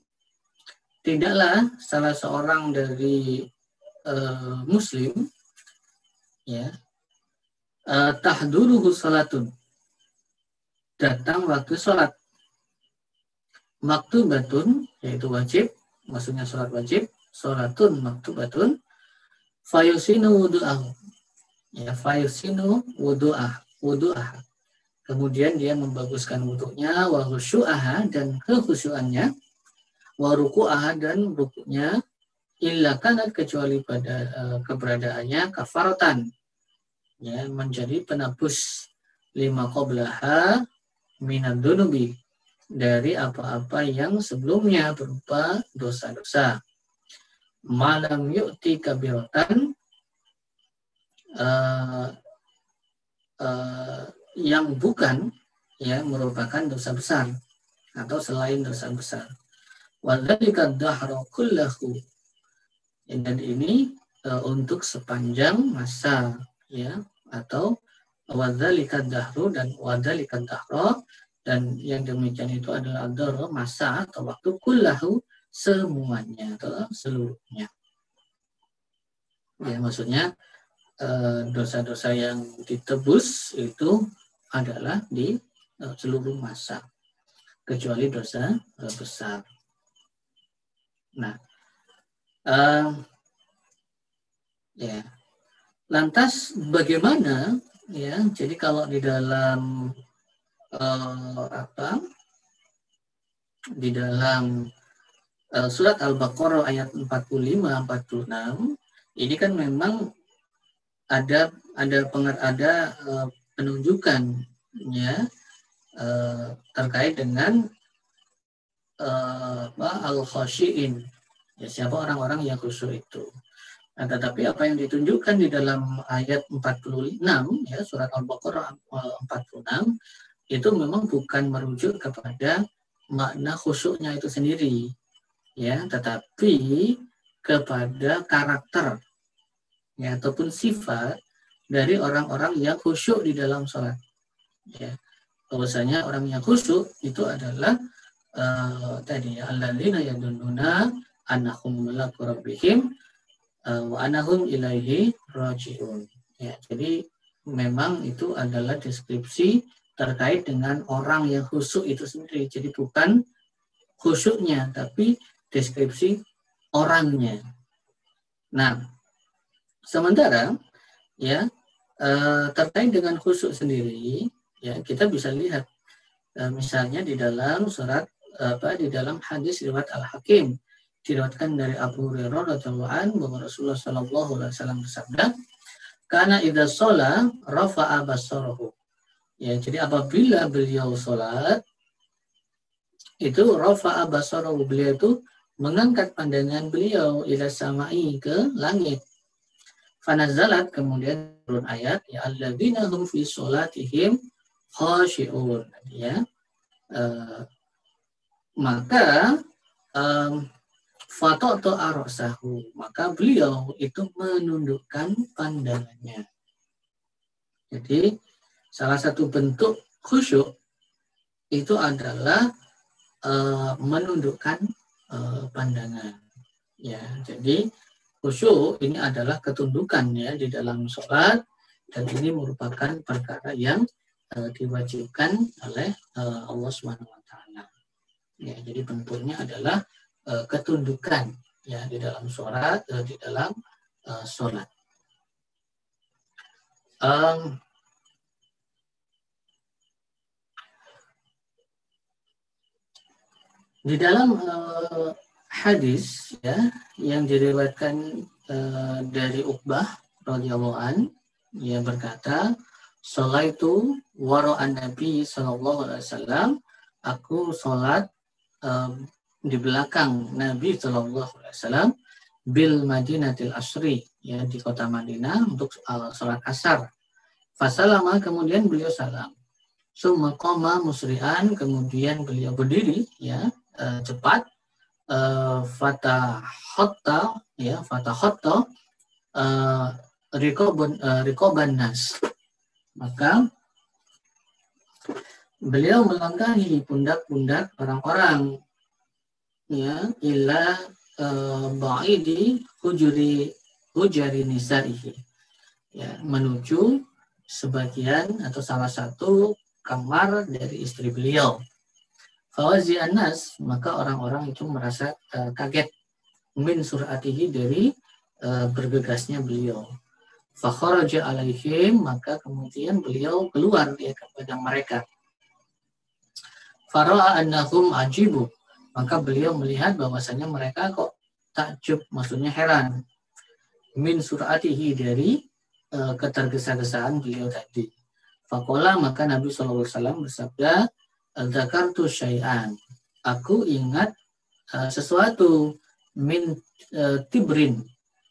tidaklah salah seorang dari muslim ya tahduruhu salatun, datang waktu salat, maktubatun yaitu wajib, maksudnya salat wajib, salatun maktubatun, fayusinu wudu'ahu, ya, fayusinu wudu'ah, kemudian dia membaguskan wudhunya, wa khusyu'aha, dan kekhusyuannya, wa ruku'aha, dan rukuknya, illa kanat, kecuali pada keberadaannya, kafaratan, ya, menjadi penebus, lima qablaha minad dunubi, dari apa-apa yang sebelumnya berupa dosa-dosa. Malam yu'ti kabiratan, yang bukan ya merupakan dosa besar atau selain dosa besar. Wadzalika dahra kullahu, dan ini untuk sepanjang masa ya, atau wadzalika dahru dan wadzalika dahra, dan yang demikian itu adalah dahra, masa atau waktu, kullahu, semuanya atau seluruhnya. Ya, maksudnya dosa-dosa yang ditebus itu adalah di seluruh masa, kecuali dosa besar. Nah, ya, lantas bagaimana? Ya, jadi kalau di dalam di dalam surat Al-Baqarah ayat 45-46 ini kan memang ada penunjukan ya terkait dengan al-khasyiin, ya, siapa orang-orang yang khusyuk itu. Nah, tetapi apa yang ditunjukkan di dalam ayat 46 ya surat Al-Baqarah 46 itu memang bukan merujuk kepada makna khusyuknya itu sendiri ya, tetapi kepada karakter ya ataupun sifat dari orang-orang yang khusyuk di dalam sholat ya. Bahwasanya orang yang khusyuk itu adalah tadi alladzina yadunnuna annahum mulaqu rabbihim wa annahum ilaihi raji'un ya. Jadi memang itu adalah deskripsi terkait dengan orang yang khusyuk itu sendiri. Jadi bukan khusyuknya tapi deskripsi orangnya. Nah, sementara ya terkait dengan khusyuk sendiri ya kita bisa lihat misalnya di dalam surat di dalam hadis riwayat Al-Hakim diriwayatkan dari Abu Hurairah radhiyallahu anhu bahwa Rasulullah sallallahu alaihi wasallam bersabda, "Kana idza shalla rafa'a basarahu." Ya, jadi apabila beliau salat itu rafa'a basarahu, beliau itu mengangkat pandangan beliau ila sama'i, ke langit. Fanazalat, kemudian turun ayat ya alladzina hum fi sholatihim khashi'un ya. Maka fatoto arosahu, maka beliau itu menundukkan pandangannya. Jadi salah satu bentuk khusyuk itu adalah menundukkan pandangan. Ya, jadi khusyuk ini adalah ketundukan ya di dalam sholat, dan ini merupakan perkara yang diwajibkan oleh Allah Subhanahu wa taala. Ya, jadi bentuknya adalah ketundukan ya di dalam sholat, di dalam sholat. Di dalam hadis ya yang diriwayatkan dari Uqbah radhiyallahu an, ia berkata, "Sholaitu wara'an Nabi sallallahu alaihi wasallam." Aku sholat di belakang Nabi sallallahu alaihi wasallam bil Madinatil Asri, ya di kota Madinah untuk sholat asar. Fasalama, kemudian beliau salam. Summa qama musri'an, kemudian beliau berdiri ya cepat. Fatahatta rikoban nas, maka beliau melangkahi pundak-pundak orang-orang ya ila ba'idi hujari nisaihi, ya menuju sebagian atau salah satu kamar dari istri beliau. Fawazi anas, maka orang-orang itu merasa kaget min suratihi, dari bergegasnya beliau. Fakharaja alaihim, maka kemudian beliau keluar ya kepada mereka. Fara'a annahum ajibu, maka beliau melihat bahwasanya mereka kok takjub, maksudnya heran. Min suratihi, dari ketergesa-gesaan beliau tadi. Faqala, maka Nabi SAW bersabda, Dzakartu syai'an, aku ingat sesuatu, min tibrin,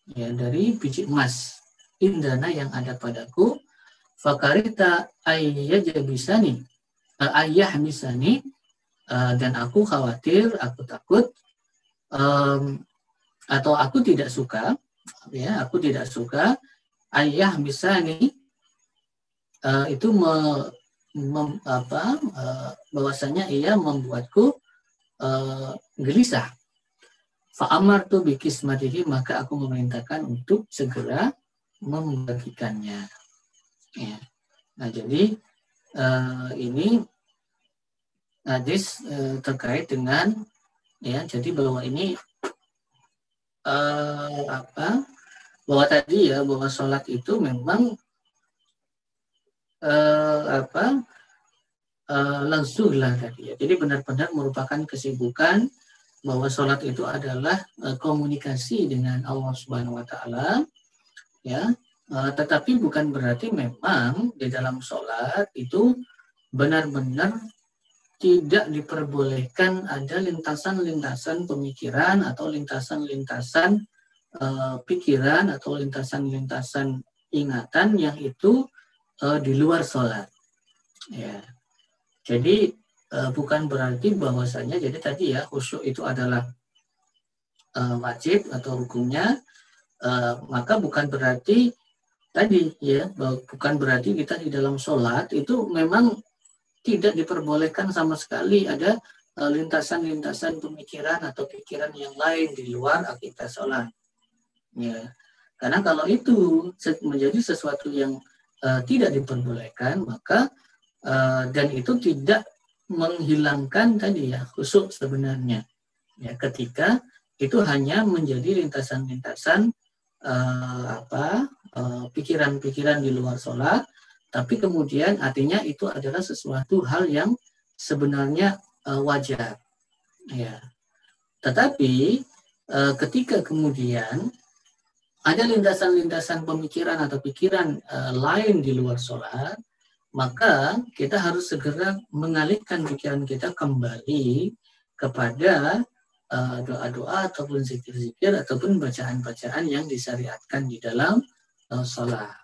ya dari biji emas, indana yang ada padaku. Fakarita ayyahmisani, dan aku khawatir, aku takut, atau aku tidak suka, ya aku tidak suka ayyahmisani, itu bahwasanya ia membuatku gelisah. Fa'amartu bikismatihi, maka aku memerintahkan untuk segera membagikannya. Ya. Nah, jadi ini hadis terkait dengan ya, jadi bahwa ini bahwa tadi ya bahwa sholat itu memang langsung lah tadi ya. Jadi benar-benar merupakan kesibukan, bahwa sholat itu adalah komunikasi dengan Allah Subhanahu wa taala ya, Tetapi bukan berarti memang di dalam sholat itu benar-benar tidak diperbolehkan ada lintasan-lintasan pemikiran atau lintasan-lintasan pikiran atau lintasan-lintasan ingatan yang itu di luar sholat. Ya. Jadi bukan berarti bahwasanya jadi tadi ya khusyuk itu adalah wajib atau hukumnya, maka bukan berarti tadi ya bukan berarti kita di dalam sholat itu memang tidak diperbolehkan sama sekali ada lintasan-lintasan pemikiran atau pikiran yang lain di luar aktivitas sholat. Ya, karena kalau itu menjadi sesuatu yang tidak diperbolehkan, maka dan itu tidak menghilangkan tadi ya khusyuk sebenarnya. Ya, ketika itu hanya menjadi lintasan-lintasan pikiran-pikiran di luar sholat, tapi kemudian artinya itu adalah sesuatu hal yang sebenarnya wajar. Ya. Tetapi ketika kemudian ada lintasan-lintasan pemikiran atau pikiran lain di luar sholat, maka kita harus segera mengalihkan pikiran kita kembali kepada doa-doa ataupun zikir-zikir ataupun bacaan-bacaan yang disyariatkan di dalam sholat.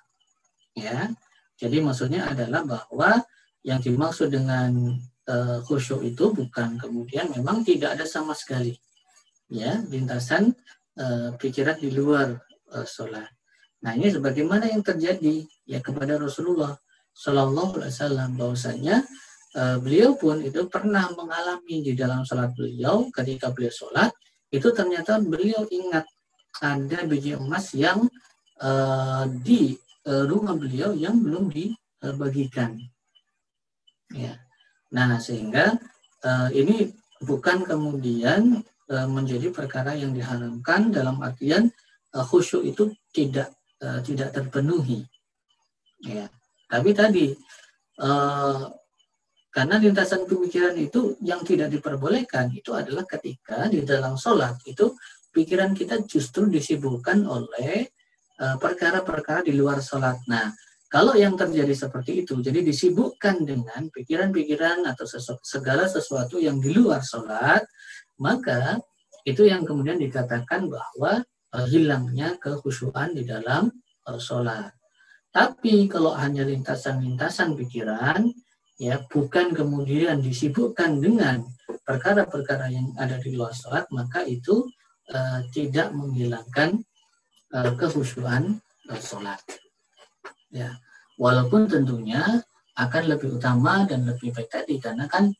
Ya, jadi maksudnya adalah bahwa yang dimaksud dengan khusyuk itu bukan kemudian memang tidak ada sama sekali ya lintasan pikiran di luar sholat. Nah ini sebagaimana yang terjadi ya kepada Rasulullah Shallallahu Alaihi Wasallam bahwasanya beliau pun itu pernah mengalami di dalam sholat beliau ketika beliau sholat itu ternyata beliau ingat ada biji emas yang di rumah beliau yang belum dibagikan. Ya. Nah sehingga ini bukan kemudian menjadi perkara yang diharamkan dalam artian khusyuk itu tidak terpenuhi. Ya. Tapi tadi karena lintasan pemikiran itu yang tidak diperbolehkan itu adalah ketika di dalam sholat itu pikiran kita justru disibukkan oleh perkara-perkara di luar sholat. Nah, kalau yang terjadi seperti itu, jadi disibukkan dengan pikiran-pikiran atau segala sesuatu yang di luar sholat, maka itu yang kemudian dikatakan bahwa hilangnya kekhusyuan di dalam sholat. Tapi kalau hanya lintasan-lintasan pikiran, ya bukan kemudian disibukkan dengan perkara-perkara yang ada di luar sholat, maka itu tidak menghilangkan kekhusyuan sholat. Ya, walaupun tentunya akan lebih utama dan lebih baik tadi karena kan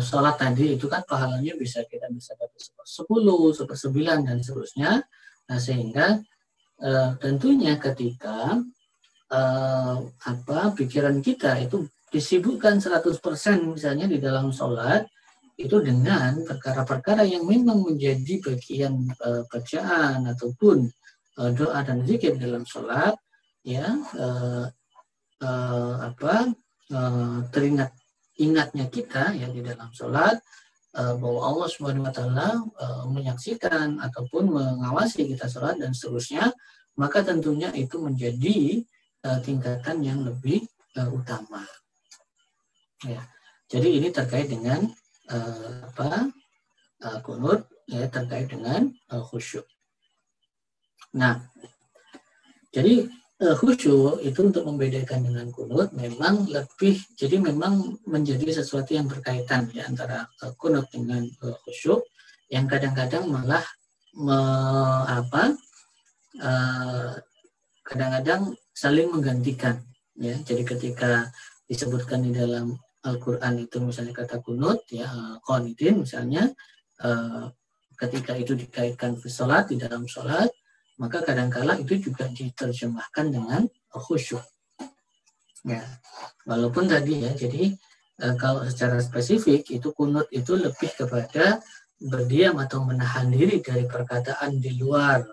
sholat tadi itu kan pahalanya kita bisa dapat 10, 9 dan seterusnya. Nah sehingga tentunya ketika pikiran kita itu disibukkan 100% misalnya di dalam sholat itu dengan perkara-perkara yang memang menjadi bagian bacaan ataupun doa dan zikir dalam sholat, ya ingatnya kita ya di dalam sholat bahwa Allah Subhanahu Wa Taala menyaksikan ataupun mengawasi kita sholat dan seterusnya, maka tentunya itu menjadi tingkatan yang lebih utama. Ya, jadi ini terkait dengan kunut ya terkait dengan khusyuk. Nah, jadi khusyuk itu untuk membedakan dengan kunut memang memang menjadi sesuatu yang berkaitan ya antara kunut dengan khusyuk yang kadang-kadang malah kadang-kadang saling menggantikan ya. Jadi ketika disebutkan di dalam Al-Quran itu misalnya kata kunut ya qanitin misalnya ketika itu dikaitkan ke sholat di dalam sholat maka kadang-kala itu juga diterjemahkan dengan khusyuk. Ya, walaupun tadi ya, jadi kalau secara spesifik itu kunut itu lebih kepada berdiam atau menahan diri dari perkataan di luar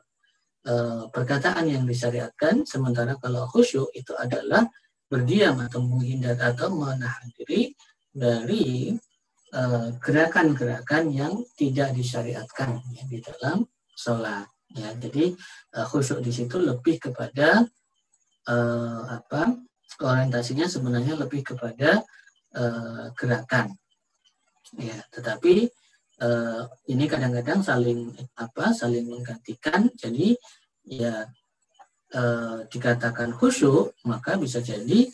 perkataan yang disyariatkan, sementara kalau khusyuk itu adalah berdiam atau menghindar atau menahan diri dari gerakan-gerakan yang tidak disyariatkan ya, di dalam sholat. Ya, jadi khusyuk di situ lebih kepada orientasinya sebenarnya lebih kepada gerakan. Ya, tetapi ini kadang-kadang saling menggantikan. Jadi ya dikatakan khusyuk, maka bisa jadi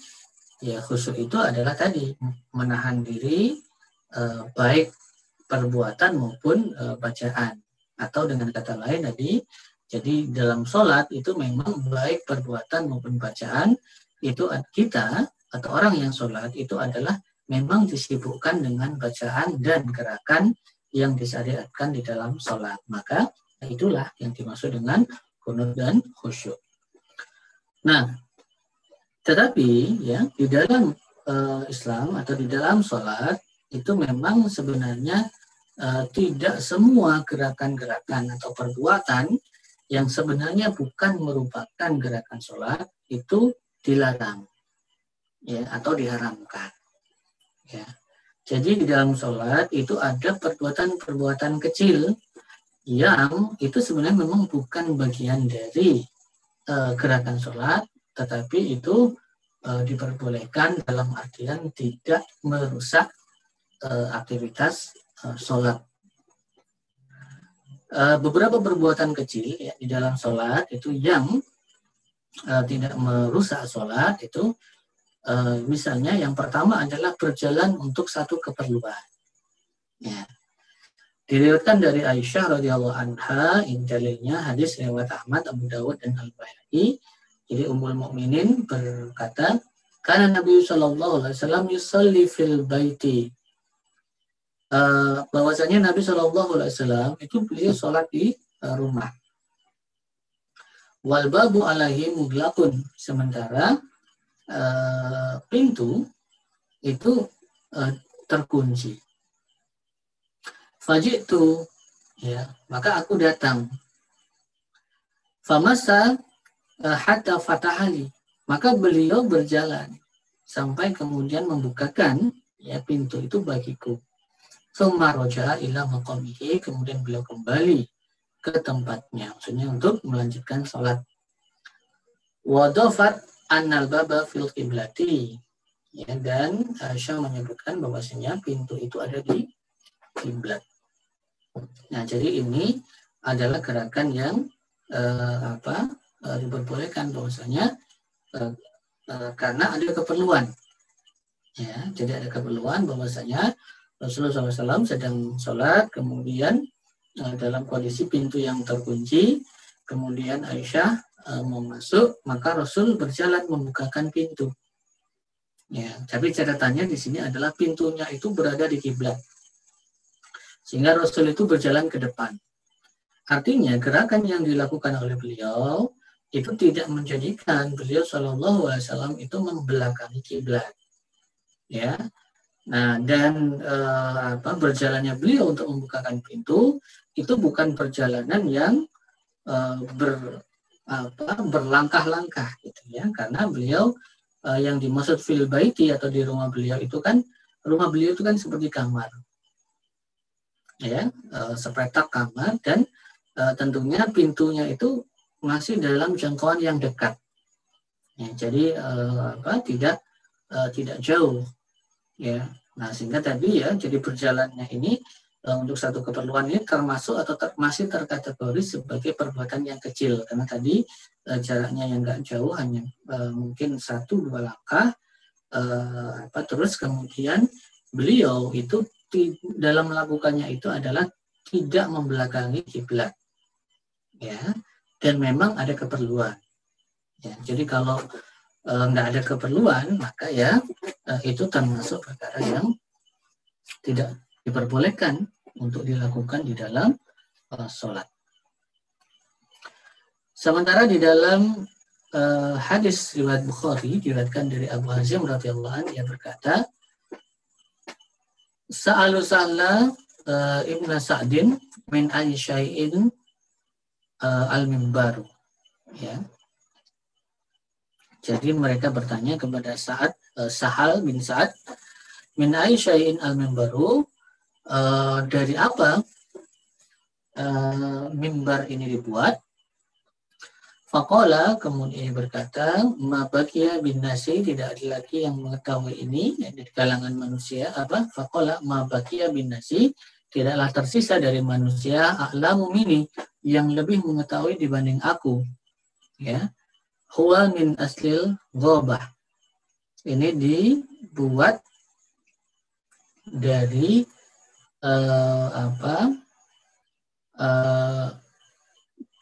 ya khusyuk itu adalah tadi menahan diri baik perbuatan maupun bacaan. Atau dengan kata lain tadi, jadi dalam sholat itu memang baik perbuatan maupun bacaan itu kita atau orang yang sholat itu adalah memang disibukkan dengan bacaan dan gerakan yang disyariatkan di dalam sholat. Maka itulah yang dimaksud dengan qunut dan khusyuk. Nah, tetapi ya di dalam Islam atau di dalam sholat itu memang sebenarnya tidak semua gerakan-gerakan atau perbuatan yang sebenarnya bukan merupakan gerakan sholat itu dilarang ya atau diharamkan. Ya. Jadi di dalam sholat itu ada perbuatan-perbuatan kecil yang itu sebenarnya memang bukan bagian dari gerakan sholat, tetapi itu diperbolehkan dalam artian tidak merusak aktivitas sholat. Beberapa perbuatan kecil ya, di dalam sholat itu yang tidak merusak sholat itu misalnya yang pertama adalah berjalan untuk satu keperluan. Ya. Diriwayatkan dari Aisyah radhiyallahu anha, ini dalilnya hadis riwayat Ahmad, Abu Dawud dan Al-Baihaqi. Jadi Ummul Mukminin berkata, karena Nabi sallallahu alaihi wasallam yusalli fil baiti. Bahwasanya Nabi sallallahu alaihi wasallam itu beliau sholat di rumah. Wal babu alaihi muglaqun, sementara pintu itu terkunci. Fajitu, ya, maka aku datang. Famasa hatta fatahali, maka beliau berjalan sampai kemudian membukakan ya pintu itu bagiku. Tsumma raja'a ila maqamihi, kemudian beliau kembali ke tempatnya, maksudnya untuk melanjutkan sholat. Wadafat annal baba fil qiblati, ya, dan Aisyah menyebutkan bahwasanya pintu itu ada di kiblat. Nah, jadi ini adalah gerakan yang diperbolehkan bahwasanya karena ada keperluan. Ya, jadi ada keperluan bahwasanya Rasulullah SAW sedang sholat, kemudian dalam kondisi pintu yang terkunci, kemudian Aisyah mau masuk, maka Rasul berjalan membukakan pintu. Ya, tapi catatannya di sini adalah pintunya itu berada di kiblat. Sehingga Rasul itu berjalan ke depan. Artinya gerakan yang dilakukan oleh beliau itu tidak menjadikan beliau Shallallahu Alaihi Wasallam itu membelakangi kiblat. Ya, nah dan berjalannya beliau untuk membukakan pintu itu bukan perjalanan yang berlangkah-langkah, gitu ya, karena beliau yang dimaksud fil baiti atau di rumah beliau itu kan seperti kamar. Ya, sepetak kamar dan tentunya pintunya itu masih dalam jangkauan yang dekat. Ya, jadi tidak jauh. Ya, nah sehingga tadi ya, jadi berjalannya ini untuk satu keperluan ini termasuk atau masih terkategori sebagai perbuatan yang kecil karena tadi jaraknya yang nggak jauh, hanya mungkin 1-2 langkah. Terus kemudian beliau itu dalam melakukannya itu adalah tidak membelakangi kiblat, ya, dan memang ada keperluan. Ya, jadi kalau nggak ada keperluan, maka ya itu termasuk perkara yang tidak diperbolehkan untuk dilakukan di dalam sholat. Sementara di dalam hadis riwayat Bukhari diriwayatkan dari Abu Hazim radhiyallahu anhu, dia berkata, Sa'alu sa'ala Ibn Sa'din min ayyi syai'in al-mimbaru. Ya. Jadi mereka bertanya kepada Sahal bin Sa'ad, min ayyi syai'in al-mimbaru, dari apa mimbar ini dibuat? Faqala, kemudian berkata, ma baqiya bin nasi, tidak ada lagi yang mengetahui ini di kalangan manusia. Faqala ma baqiya bin nasi, tidaklah tersisa dari manusia a'lamu mini, yang lebih mengetahui dibanding aku. Ya, huwa min aslil ghabah. Ini dibuat dari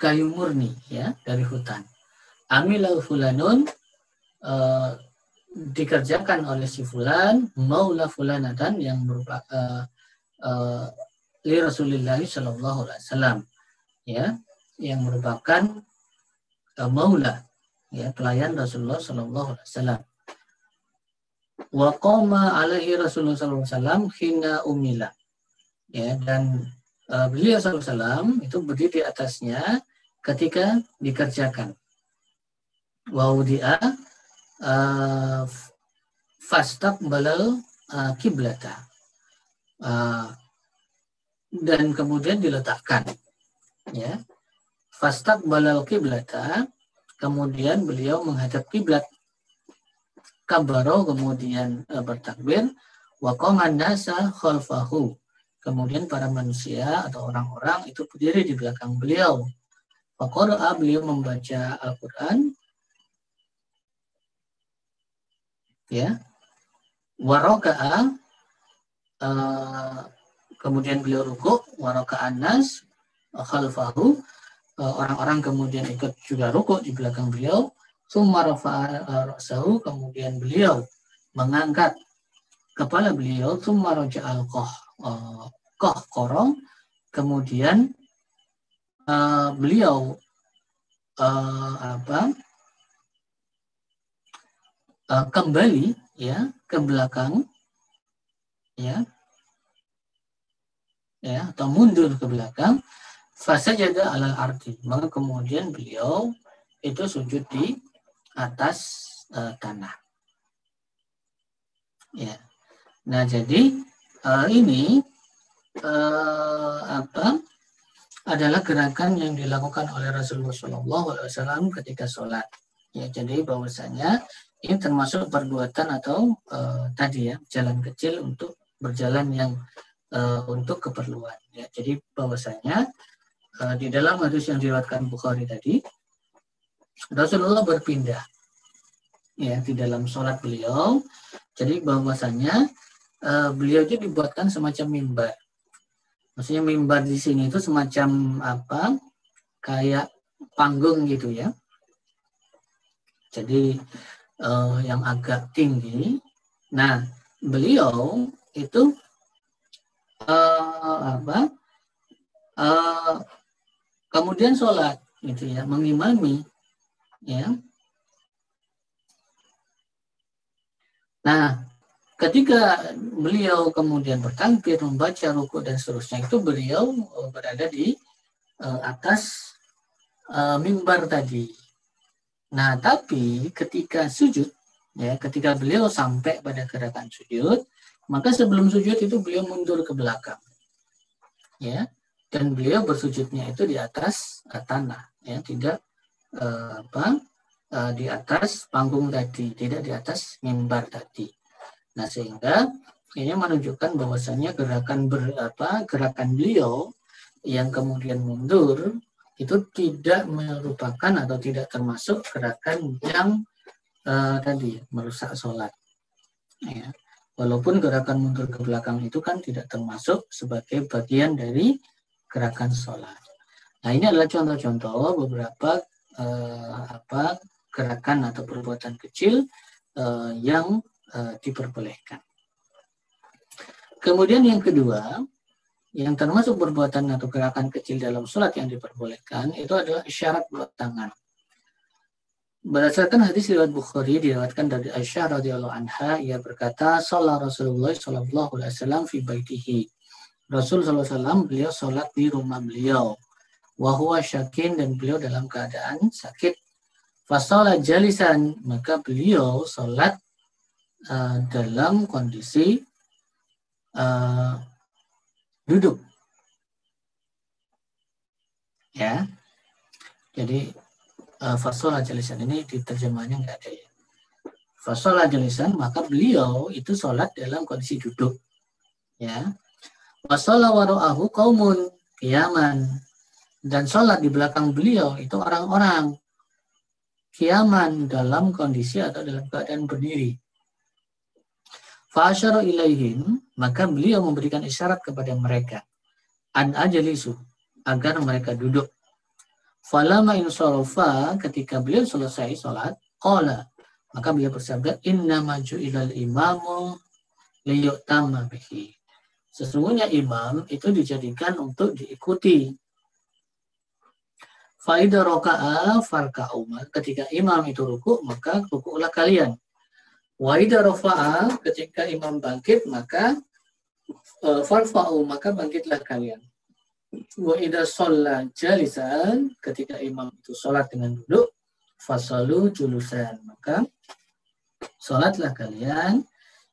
kayu murni, ya, dari hutan. Amilau fulanun, dikerjakan oleh si fulan, maula fulanatan, yang merupakan li Rasulillah sallallahu alaihi wasallam, ya, yang merupakan maula, ya, pelayan Rasulullah sallallahu alaihi wasallam. Wa qama alaihi Rasulullah sallallahu alaihi wasallam hina umila, ya, dan beliau sallallahu alaihi wasallam itu berdiri di atasnya ketika dikerjakan. Wa udi'a fastaqbalal kiblata, dan kemudian diletakkan, ya, fastaqbalal kiblata, kemudian beliau menghadap kiblat. Kabaro, kemudian bertakbir. Wa qaman nasa khalfahu, kemudian para manusia atau orang-orang itu berdiri di belakang beliau. Faqara'a, beliau membaca Al-Quran, ya. Wa raka'a, kemudian beliau rukuk. Wa raka'an nas khalfahu, orang-orang kemudian ikut juga rukuk di belakang beliau. Tsumma rafa'a ra'sahu, kemudian beliau mengangkat kepala beliau. Tsumma raja'al qahqara, kemudian beliau kembali, ya, ke belakang, ya, atau mundur ke belakang. Fasajada alal ardi, maka kemudian beliau itu sujud di atas tanah, ya. Nah, jadi ini adalah gerakan yang dilakukan oleh Rasulullah SAW ketika sholat, ya. Jadi bahwasanya ini termasuk perbuatan atau tadi, ya, jalan kecil untuk berjalan yang untuk keperluan, ya. Jadi bahwasanya di dalam hadis yang diriwayatkan Bukhari tadi, Rasulullah berpindah, ya, di dalam sholat beliau. Jadi bahwasanya beliau itu dibuatkan semacam mimbar. Maksudnya mimbar di sini itu semacam kayak panggung gitu, ya. Jadi yang agak tinggi. Nah, beliau itu kemudian sholat, gitu, ya, mengimami, ya. Nah, ketika beliau kemudian bertakbir, membaca rukuk dan seterusnya, itu beliau berada di atas mimbar tadi. Nah, tapi ketika sujud, ya, ketika beliau sampai pada gerakan sujud, maka sebelum sujud itu beliau mundur ke belakang, ya, dan beliau bersujudnya itu di atas tanah, ya, tidak di atas panggung tadi, tidak di atas mimbar tadi. Nah, sehingga ini menunjukkan bahwasannya gerakan beliau yang kemudian mundur itu tidak merupakan atau tidak termasuk gerakan yang tadi merusak sholat, ya. Walaupun gerakan mundur ke belakang itu kan tidak termasuk sebagai bagian dari gerakan sholat. Nah, ini adalah contoh-contoh beberapa gerakan atau perbuatan kecil yang diperbolehkan. Kemudian yang kedua, yang termasuk perbuatan atau gerakan kecil dalam sholat yang diperbolehkan itu adalah isyarat buat tangan. Berdasarkan hadis riwayat Bukhari, diriwayatkan dari Aisyah radhiyallahu anha, ia berkata, "Shalla Rasulullah sallallahu alaihi wasallam fi baitihi." Rasul sallallahu alaihi wasallam beliau sholat di rumah beliau. Wa huwa syakin, dan beliau dalam keadaan sakit. Fasala jalisan, maka beliau sholat dalam kondisi duduk, ya. Jadi fasolah jalisan ini di terjemahannya nggak ada ya. Fasolah jalisan, maka beliau itu sholat dalam kondisi duduk. Ya. Wasolah waro'ahu qaumun qiyaman. Dan sholat di belakang beliau itu orang-orang qiyaman dalam kondisi atau dalam keadaan berdiri. Fa'asyara ilaihim, maka beliau memberikan isyarat kepada mereka. An ajlisu, agar mereka duduk. Falama insarafa, ketika beliau selesai sholat, qala, maka beliau bersabda, innama ju'ilal imamu liyu'tamma bihi. Sesungguhnya imam itu dijadikan untuk diikuti. Fa'idha roka'a farka'u, ketika imam itu ruku', maka ruku'lah kalian. Wa'idha rofa'a, ketika imam bangkit, maka farfa'u, maka bangkitlah kalian. Wa idza shalla jalisan, ketika imam itu sholat dengan duduk, fasalu julusan, maka sholatlah kalian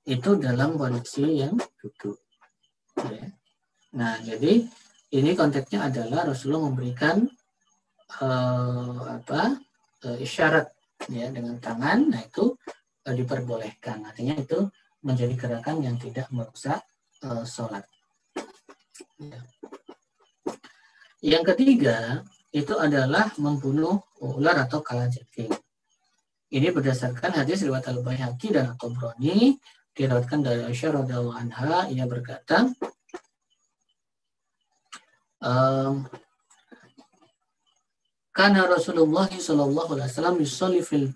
itu dalam kondisi yang duduk. Ya. Nah, jadi ini konteksnya adalah Rasulullah memberikan isyarat ya dengan tangan, nah itu diperbolehkan. Artinya itu menjadi gerakan yang tidak merusak sholat. Ya. Yang ketiga, itu adalah membunuh ular atau kalajengking. Ini berdasarkan hadis riwayat Al-Baihaqi dan At-Tabrani, diriwayatkan dari Aisyah radhiyallahu anha, ia berkata, karena Rasulullah sallallahu alaihi wasallam yusolli fil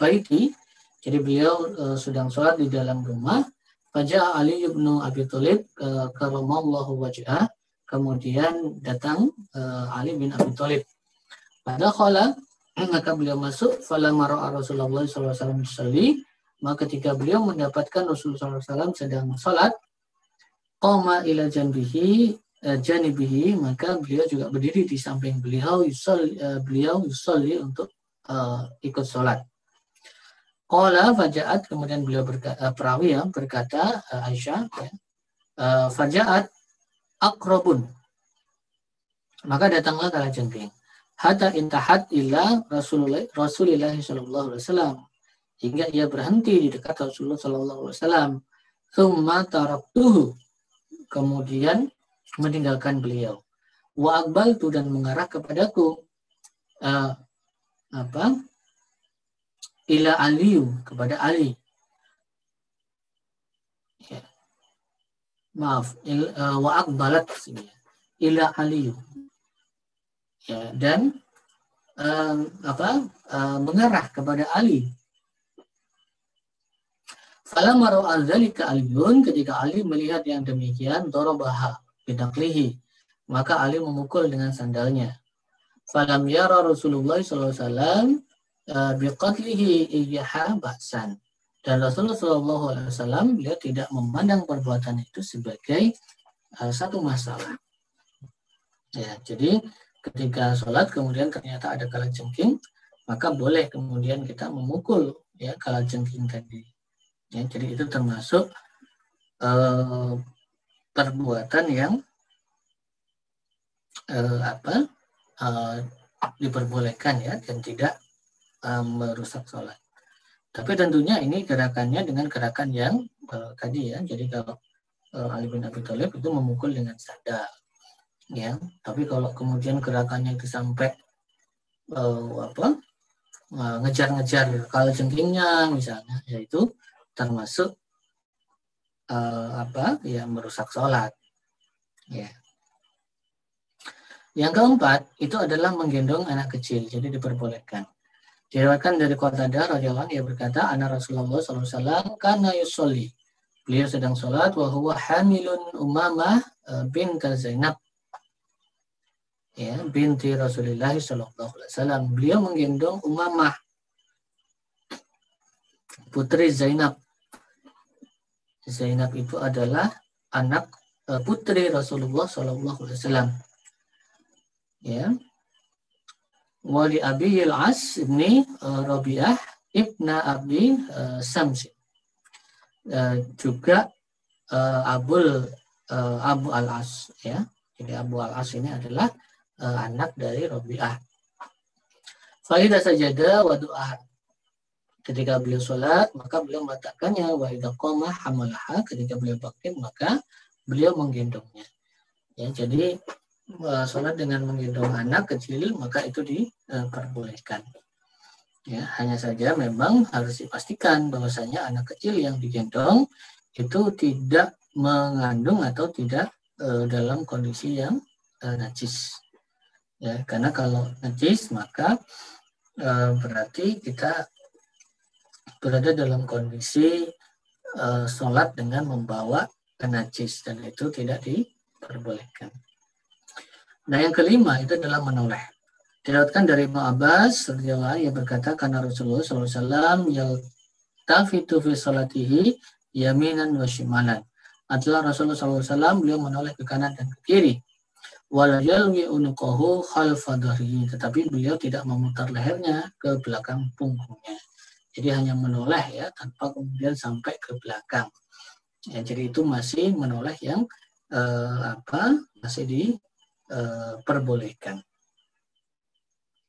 baiti, jadi beliau sedang sholat di dalam rumah. Faja'a Ali bin Abi Thalib karramallahu wajhah, kemudian datang Ali bin Abi Thalib. Pada khala, maka beliau masuk. Falamma ra'a Rasulullah sallallahu alaihi wasallam yusolli, maka ketika beliau mendapatkan Rasulullah SAW sedang sholat, qama ila janibihi, maka beliau juga berdiri di samping beliau, yusolli untuk ikut sholat. Qala faja'at, kemudian beliau berkata, Aisyah, faja'at akrobun, maka datanglah kalajengking. Hatta intahat ila Rasulullah sallallahu alaihi wasallam, hingga ia berhenti di dekat Rasulullah sallallahu alaihi wasallam. Tsumma taraktuhu, kemudian meninggalkan beliau. Wa aqbaltu, dan mengarah kepadaku. Ila Aliyu, kepada Ali. Ya. Maaf, wa aqbalat ila Aliyu. Ya, dan mengarah kepada Ali. Falamma ra'a dzalika Aliyun, ketika Ali melihat yang demikian, darabaha binaqlihi, maka Ali memukul dengan sandalnya. Falam yara Rasulullah sallallahu alaihi wasallam biqatlihi iyyaha ba'san, dan Rasulullah sallallahu alaihi wasallam beliau tidak memandang perbuatan itu sebagai satu masalah. Ya, jadi ketika sholat kemudian ternyata ada kalajengking, maka boleh kemudian kita memukul ya kalajengking tadi. Ya, jadi itu termasuk perbuatan yang diperbolehkan ya, dan tidak merusak sholat. Tapi tentunya ini gerakannya dengan gerakan yang tadi ya. Jadi kalau Ali bin Abi Thalib itu memukul dengan sandal, ya. Tapi kalau kemudian gerakannya itu sampai ngejar-ngejar kalajengkingnya misalnya, yaitu termasuk merusak sholat. Ya. Yang keempat itu adalah menggendong anak kecil, jadi diperbolehkan. Diriwayatkan dari Qatadah radhiyallahu anhu, ia berkata, anna Rasulullah sallallahu alaihi wasallam kana yusolli, beliau sedang sholat, wa huwa hamilun Umamah bint Zainab, ya, binti Rasulullah sallallahu alaihi wasallam. Beliau menggendong Umamah, putri Zainab. Zainab itu adalah anak putri Rasulullah sallallahu alaihi wasallam. Ya. Wali Abi Al-As ibni Rabi'ah ibna Abi Samsi. Juga Abu Al-As, ya. Jadi Abu Al-As ini adalah anak dari Rabi'ah. Fa idza sajada wa du'a. Ketika beliau sholat, maka beliau meletakkannya. Wa idza qama hamalaha. Ketika beliau bangkit, maka beliau menggendongnya. Ya, jadi sholat dengan menggendong anak kecil, maka itu diperbolehkan. Ya, hanya saja memang harus dipastikan bahwasanya anak kecil yang digendong itu tidak mengandung atau tidak dalam kondisi yang najis. Ya, karena kalau najis maka berarti kita berada dalam kondisi sholat dengan membawa najis dan itu tidak diperbolehkan. Nah, yang kelima itu adalah menoleh. Diriwayatkan dari Ibnu Abbas radhiyallahu anhu, yang berkata karena Rasulullah SAW yaltafitu fi salatihi yaminan wa shimalan. Adalah Rasulullah SAW beliau menoleh ke kanan dan ke kiri. Wala yalwi unuqahu khalfa dhahrihi, tetapi beliau tidak memutar lehernya ke belakang punggungnya. Jadi hanya menoleh ya, tanpa kemudian sampai ke belakang. Ya, jadi itu masih menoleh yang masih diperbolehkan.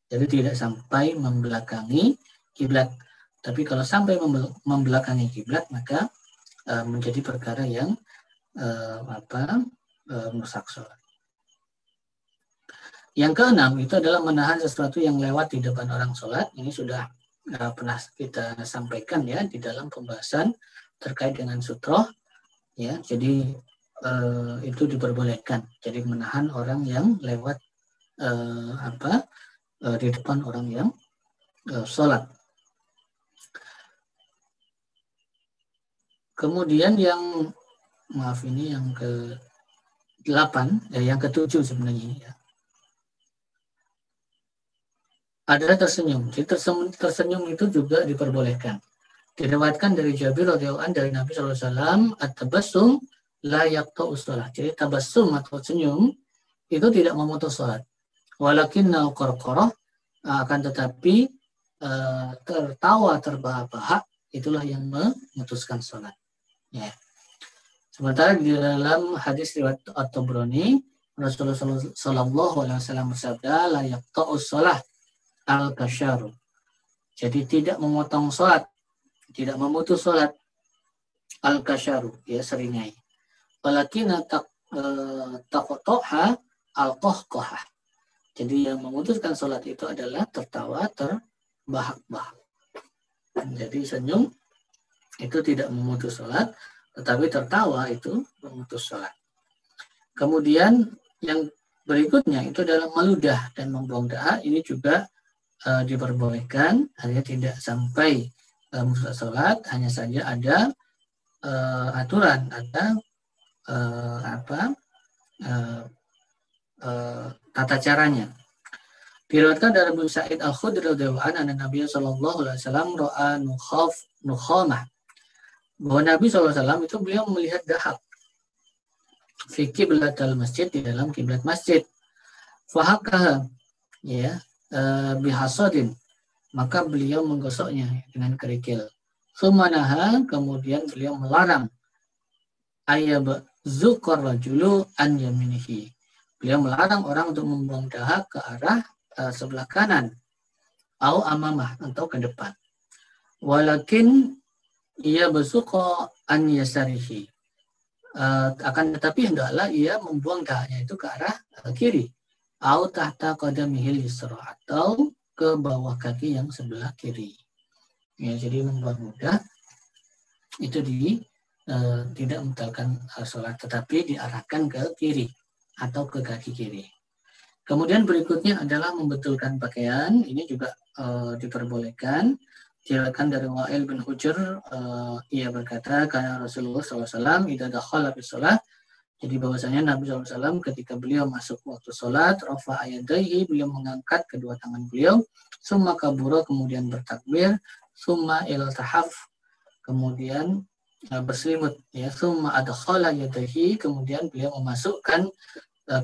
Jadi tidak sampai membelakangi kiblat. Tapi kalau sampai membelakangi kiblat maka menjadi perkara yang merusak sholat. Yang keenam itu adalah menahan sesuatu yang lewat di depan orang sholat. Ini sudah pernah kita sampaikan ya di dalam pembahasan terkait dengan sutroh. Ya, jadi itu diperbolehkan. Jadi menahan orang yang lewat di depan orang yang sholat. Kemudian yang ke-8, yang ke-7 sebenarnya ya. Adalah tersenyum. Jadi tersenyum itu juga diperbolehkan. Diriwayatkan dari Jabir radhiyallahu anhu dari Nabi sallallahu alaihi wasallam, at-tabassum la yaqta'u shalah. Jadi tabassum atau senyum itu tidak memutus salat. Walakinnal qarqarah, akan tetapi tertawa terbahak-bahak itulah yang memutuskan salat. Ya. Sementara di dalam hadis riwayat At-Tabrani, Rasulullah sallallahu alaihi wasallam bersabda, la yaqta'u shalah al-kasyaru. Jadi tidak memotong salat, tidak memutus salat al-kasyaru, ya seringai. Walakinna taqta'ha al-qahqahah. Jadi yang memutuskan sholat itu adalah tertawa terbahak-bahak. Jadi senyum itu tidak memutus sholat, tetapi tertawa itu memutus sholat. Kemudian yang berikutnya itu adalah meludah dan membuang dahak. Ini juga diperbolehkan, hanya tidak sampai merusak sholat, hanya saja ada aturan, ada tata caranya. Diriwayatkan dari Abu Sa'id Al-Khudri radhiyallahu anhu, Nabi sallallahu alaihi wasallam ra'a nukhamah. Bahwa Nabi sallallahu alaihi wasallam itu beliau melihat dahak fi qiblatil masjid, di dalam kiblat masjid. Fahakaha ya bihasadin, maka beliau menggosoknya dengan kerikil. Sumanaha, kemudian beliau melarang ayyab zukar rajulu an yaminihi. Beliau melarang orang untuk membuang dahak ke arah sebelah kanan, atau amamah, atau ke depan. Walakin ia bersuka an yasarihi. Akan tetapi hendaklah ia membuang dahaknya itu ke arah kiri, atau tahta qadamihil yusra, atau ke bawah kaki yang sebelah kiri. Ya, jadi mempermudah itu tidak membatalkan sholat, tetapi diarahkan ke kiri atau ke kaki kiri. Kemudian berikutnya adalah membetulkan pakaian. Ini juga diperbolehkan. Diriwayatkan dari Wa'il bin Hujr, ia berkata, karena Rasulullah SAW idza dakhala fi shalah, jadi bahwasanya Nabi SAW ketika beliau masuk waktu sholat, rafa'a yadayhi, beliau mengangkat kedua tangan beliau, summa kabura, kemudian bertakbir, summa iltahaf, kemudian berselimut, ya, summa adkhala yadayhi, kemudian beliau memasukkan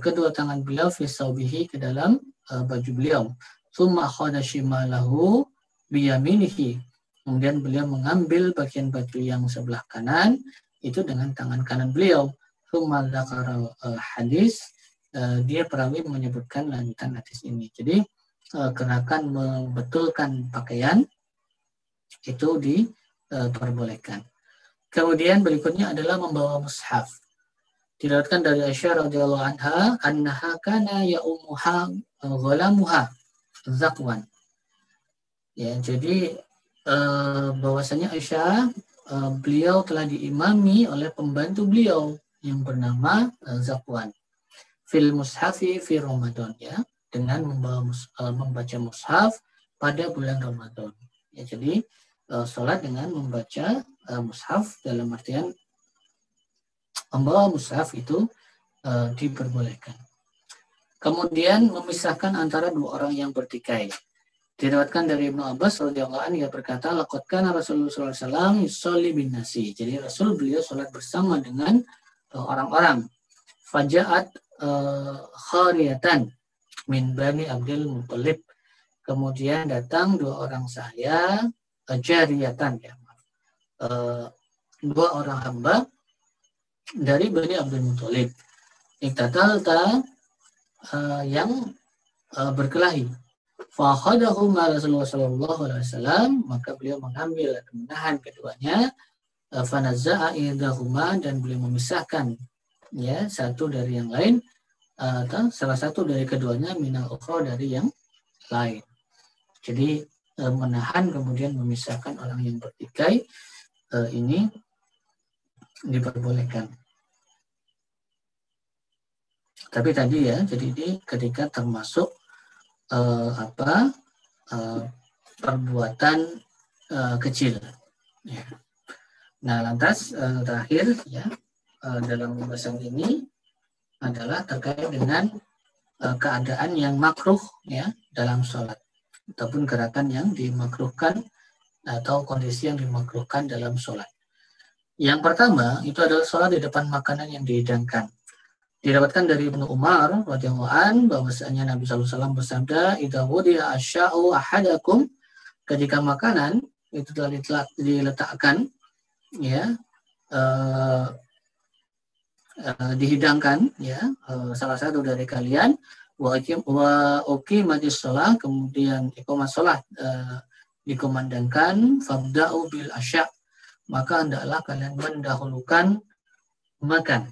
kedua tangan beliau fi saubihi, ke dalam baju beliau, summa khada shimalahu biyaminihi, kemudian beliau mengambil bagian baju yang sebelah kanan itu dengan tangan kanan beliau, summa dzakara hadis, dia perawi menyebutkan lanjutan hadis ini. Jadi gerakan membetulkan pakaian itu diperbolehkan. Kemudian berikutnya adalah membawa mushaf. Diriwayatkan dari Aisyah radhiyallahu anha, annaha kana ya'ummuha ghulamuha zakwan. Ya, jadi bahwasanya Aisyah beliau telah diimami oleh pembantu beliau yang bernama Zakwan. Fil mushafi fi Ramadan, ya, dengan membaca mushaf pada bulan Ramadan. Ya, jadi sholat dengan membaca mushaf dalam artian membawa mushaf itu diperbolehkan. Kemudian memisahkan antara dua orang yang bertikai. Diriwayatkan dari Ibnu Abbas radhiyallahu anhu, ia berkata, laqad kana Rasulullah sallallahu alaihi wasallam yusolli bin nasi. Jadi Rasul beliau salat bersama dengan orang-orang. Faja'at khariyatan min Bani Abdul Muttalib. Kemudian datang dua orang sahaya, jariyatan, ya, dua orang hamba dari Bani Abdul Muttalib. Iktatalta yang berkelahi. Fakhadahu Rasulullah sallallahu alaihi wasallam, maka beliau mengambil atau menahan keduanya. Fanazza'a idahuma, dan beliau memisahkan, ya, satu dari yang lain, atau salah satu dari keduanya, minal ukhra, dari yang lain. Jadi menahan kemudian memisahkan orang yang bertikai ini diperbolehkan. Tapi tadi, ya, jadi ini ketika termasuk perbuatan kecil. Ya. Nah, lantas terakhir, ya, dalam pembahasan ini adalah terkait dengan keadaan yang makruh, ya, dalam sholat, ataupun gerakan yang dimakruhkan atau kondisi yang dimakruhkan dalam sholat. Yang pertama itu adalah sholat di depan makanan yang dihidangkan. Didapatkan dari Ibnu Umar radhiyallahu an bahwasanya Nabi sallallahu alaihi wasallam bersabda, "Idza wudi'a asya'u ahadakum," ketika makanan itu telah diletakkan, ya, dihidangkan, ya, salah satu dari kalian, wa uqimatis shalah, kemudian iqamah shalah dikumandangkan, fabda'u bil asya', maka hendaklah kalian mendahulukan makan.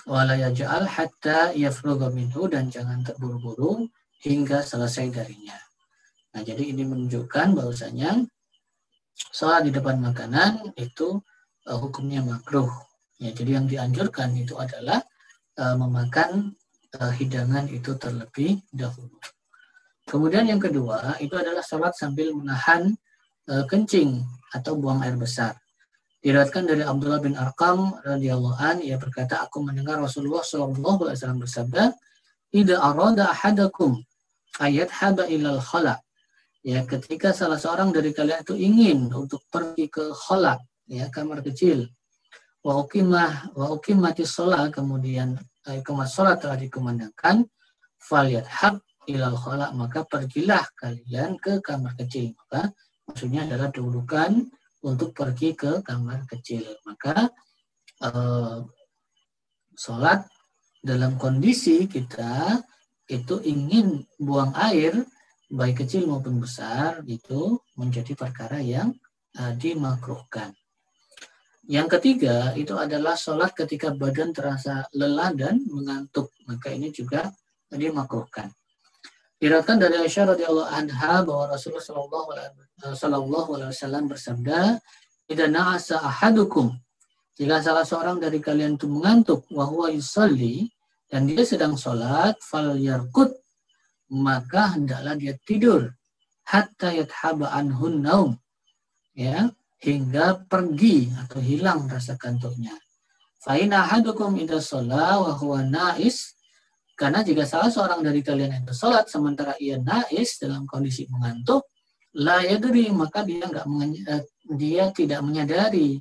Wala yaj'al hatta yafrugha minhu, dan jangan terburu-buru hingga selesai darinya. Nah, jadi ini menunjukkan bahwasanya sholat di depan makanan itu hukumnya makruh. Ya, jadi yang dianjurkan itu adalah memakan hidangan itu terlebih dahulu. Kemudian yang kedua itu adalah sholat sambil menahan kencing atau buang air besar. Diriwayatkan dari Abdullah bin Arqam radhiyallahu an, ia berkata, aku mendengar Rasulullah sallallahu alaihi wasallam bersabda, "Idza arada ahadakum ayat haba ilal khala." Ya, ketika salah seorang dari kalian itu ingin untuk pergi ke khala, ya, kamar kecil, wa uqimatis shalah, kemudian iqamah salat telah dikumandangkan, falyadhhab ilal khala, maka pergilah kalian ke kamar kecil. Maka maksudnya adalah dahulukan untuk pergi ke kamar kecil. Maka sholat dalam kondisi kita itu ingin buang air, baik kecil maupun besar, itu menjadi perkara yang dimakruhkan. Yang ketiga itu adalah sholat ketika badan terasa lelah dan mengantuk. Maka ini juga dimakruhkan. Diriwayatkan dari Aisyah radhiyallahu anha bahwa Rasulullah sallallahu alaihi wasallam bersabda, "Idza na'asa ahadukum," jika salah seorang dari kalian itu mengantuk, wa huwa yusalli, dan dia sedang sholat, falyarqud, maka hendaklah dia tidur, hatta yathaba anhun naum, ya, hingga pergi atau hilang rasa kantuknya. Fa in ahadukum idza shalla wa huwa na'is, karena jika salah seorang dari kalian yang sholat sementara ia nais, dalam kondisi mengantuk, la yadri, maka dia tidak menyadari.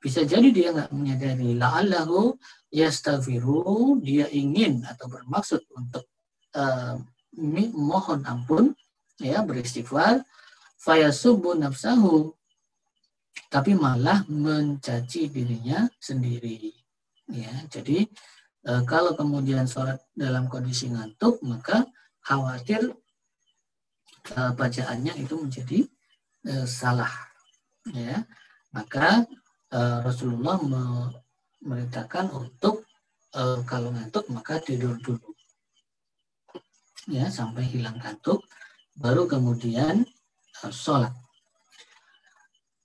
Bisa jadi dia nggak menyadari. La'allahu yastaghfiru, dia ingin atau bermaksud untuk mohon ampun, ya, beristighfar, fayasubbu nafsahu, tapi malah mencaci dirinya sendiri. Ya, jadi kalau kemudian sholat dalam kondisi ngantuk, maka khawatir bacaannya itu menjadi salah, ya. Maka Rasulullah memerintahkan untuk kalau ngantuk maka tidur dulu, ya, sampai hilang kantuk, baru kemudian sholat.